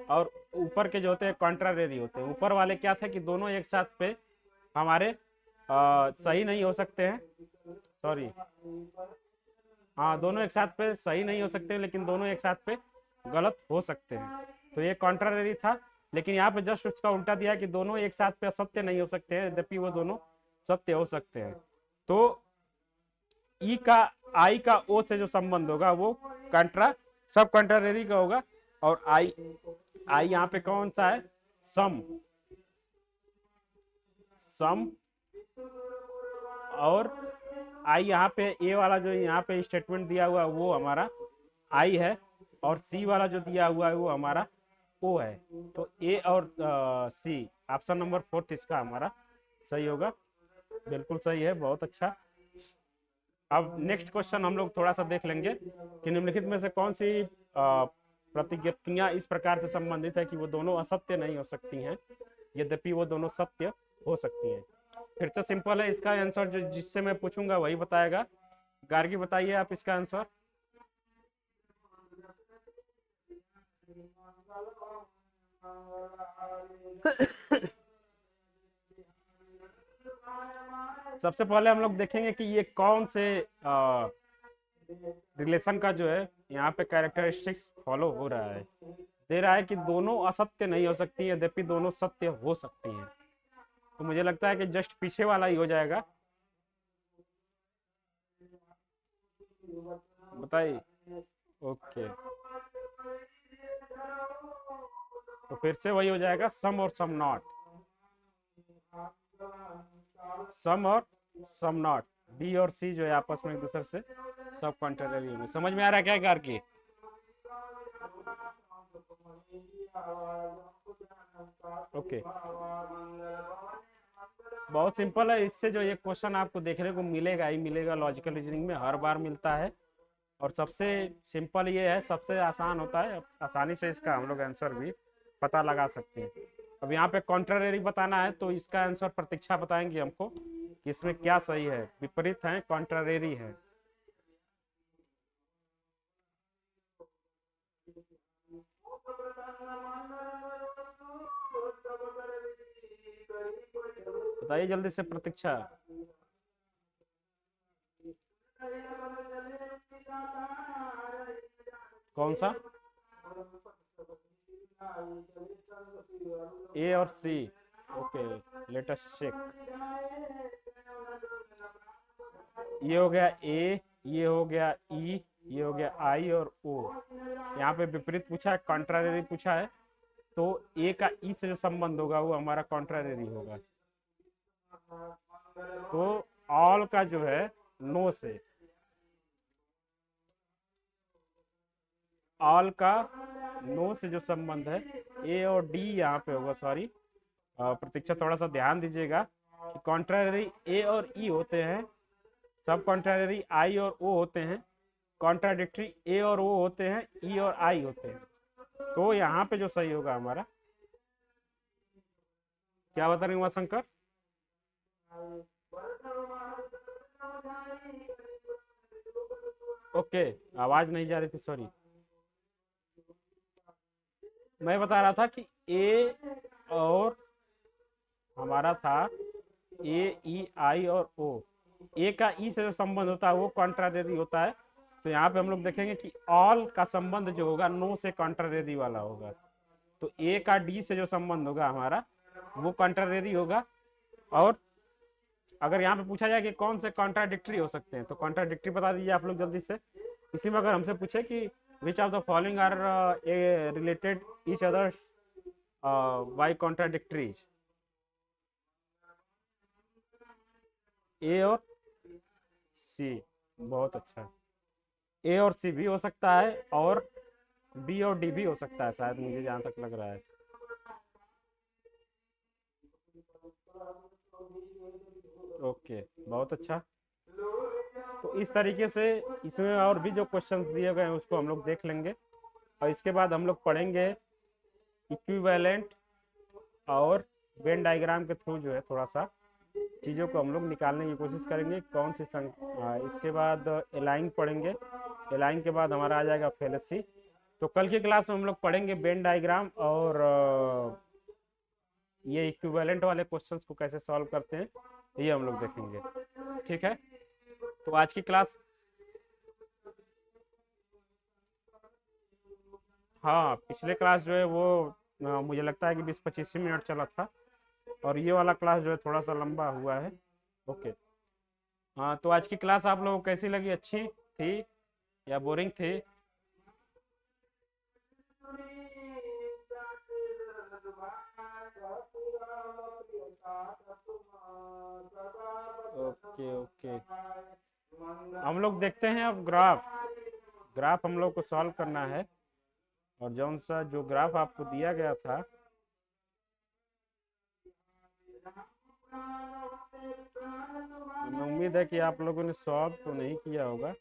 और ऊपर के जो होते हैं कॉन्ट्रारेरी होते हैं। ऊपर वाले क्या थे कि दोनों एक साथ पे हमारे सही नहीं हो सकते हैं, सॉरी, हाँ दोनों एक साथ पे सही नहीं हो सकते, लेकिन दोनों एक साथ पे गलत हो सकते हैं। तो ये कॉन्ट्रारेरी था, लेकिन यहाँ पे जस्ट उसका उल्टा दिया कि दोनों एक साथ पे असत्य नहीं हो सकते हैं, यद्यपि वो दोनों सत्य हो सकते हैं। तो ई का, आई का ओ से जो संबंध होगा वो सब कॉन्ट्रारेरी का होगा, और आई यहाँ पे कौन सा है, सम, और आई यहाँ पे ए वाला जो यहाँ पे स्टेटमेंट दिया हुआ है वो हमारा आई है, और सी वाला जो दिया हुआ है वो हमारा ओ है। तो ए और सी, ऑप्शन नंबर 4 इसका हमारा सही होगा। बिल्कुल सही है, बहुत अच्छा। अब नेक्स्ट क्वेश्चन हम लोग थोड़ा सा देख लेंगे कि निम्नलिखित में से कौन सी प्रतिज्ञप्तियां इस प्रकार से संबंधित है कि वो दोनों असत्य नहीं हो सकती हैं, यद्यपि वो दोनों सत्य हो सकती हैं। फिर से सिंपल है, इसका आंसर जो जिससे मैं पूछूंगा वही बताएगा। गार्गी बताइए आप इसका आंसर। सबसे पहले हम लोग देखेंगे कि ये कौन से रिलेशन का जो है यहाँ पे कैरेक्टरिस्टिक्स फॉलो हो रहा है। दे रहा है कि दोनों असत्य नहीं हो सकती, यद्यपि दोनों सत्य हो सकती हैं। तो मुझे लगता है कि जस्ट पीछे वाला ही हो जाएगा। बताइए। ओके, तो फिर से वही हो जाएगा, सम और सम नॉट, सम और सम नॉट, बी और सी जो है आपस में एक दूसरे से सब कॉन्ट्रेरी होंगे। समझ में आ रहा है क्या गार्गी? ओके, बहुत सिंपल है। इससे जो ये क्वेश्चन आपको देखने को मिलेगा ही मिलेगा, लॉजिकल रीजनिंग में हर बार मिलता है, और सबसे सिंपल ये है, सबसे आसान होता है, आसानी से इसका हम लोग आंसर भी पता लगा सकते हैं। अब यहाँ पे कॉन्ट्रारी बताना है, तो इसका आंसर प्रतीक्षा बताएंगे हमको कि इसमें क्या सही है। विपरीत है, कॉन्ट्रारी है। बताइए जल्दी से प्रतीक्षा। कौन सा? ए और C. Okay, let us check. ये हो गया ए, ये हो गया ई, ये हो गया आई और ओ। यहाँ पे विपरीत पूछा है, कॉन्ट्रारी पूछा है, तो ए का ई से जो संबंध होगा वो हमारा कॉन्ट्रारी होगा। तो ऑल का जो है नो से, ऑल का नो से जो संबंध है, ए और डी यहाँ पे होगा। सॉरी प्रतीक्षा, थोड़ा सा ध्यान दीजिएगा कि कॉन्ट्रारी ए और ई होते हैं, सब कॉन्ट्रारी आई और ओ होते हैं, कॉन्ट्राडिक्टरी ए और ओ होते हैं, ई और आई होते हैं। तो यहाँ पे जो सही होगा हमारा, क्या बता रहे उमाशंकर? ओके, आवाज नहीं जा रही थी, सॉरी। मैं बता रहा था कि ए और हमारा था ए ई आई और ओ, ए का ई से जो संबंध होता है वो कॉन्ट्रारी होता है। तो यहाँ पे हम लोग देखेंगे कि ऑल का संबंध जो होगा नो से कॉन्ट्रारी वाला होगा। तो ए का डी से जो संबंध होगा हमारा वो कॉन्ट्रारी होगा। और अगर यहाँ पे पूछा जाए कि कौन से कॉन्ट्राडिक्टरी हो सकते हैं, तो कॉन्ट्राडिक्टरी बता दीजिए आप लोग जल्दी से। इसी में अगर हमसे पूछे कि which of the following are related each others by contradictories, A और सी। बहुत अच्छा, ए और सी भी हो सकता है और बी और डी भी हो सकता है शायद, मुझे जहां तक लग रहा है। ओके, बहुत अच्छा। तो इस तरीके से इसमें और भी जो क्वेश्चन दिए गए हैं उसको हम लोग देख लेंगे, और इसके बाद हम लोग पढ़ेंगे इक्विवेलेंट और वेन डायग्राम के थ्रू जो है थोड़ा सा चीज़ों को हम लोग निकालने की कोशिश करेंगे, कौन सी इसके बाद एलाइन पढ़ेंगे। एलाइन के बाद हमारा आ जाएगा फेलेसी। तो कल की क्लास में हम लोग पढ़ेंगे वेन डायग्राम और ये इक्विवेलेंट वाले क्वेश्चंस को कैसे सॉल्व करते हैं, ये हम लोग देखेंगे। ठीक है, तो आज की क्लास, हाँ पिछले क्लास जो है वो मुझे लगता है कि 20-25 मिनट चला था, और ये वाला क्लास जो है थोड़ा सा लंबा हुआ है। ओके, हाँ तो आज की क्लास आप लोगों को कैसी लगी? अच्छी थी या बोरिंग थी? ओके ओके, हम लोग देखते हैं अब ग्राफ। ग्राफ हम लोग को सॉल्व करना है, और जौन सा जो ग्राफ आपको दिया गया था, हमें उम्मीद है कि आप लोगों ने सॉल्व तो नहीं किया होगा।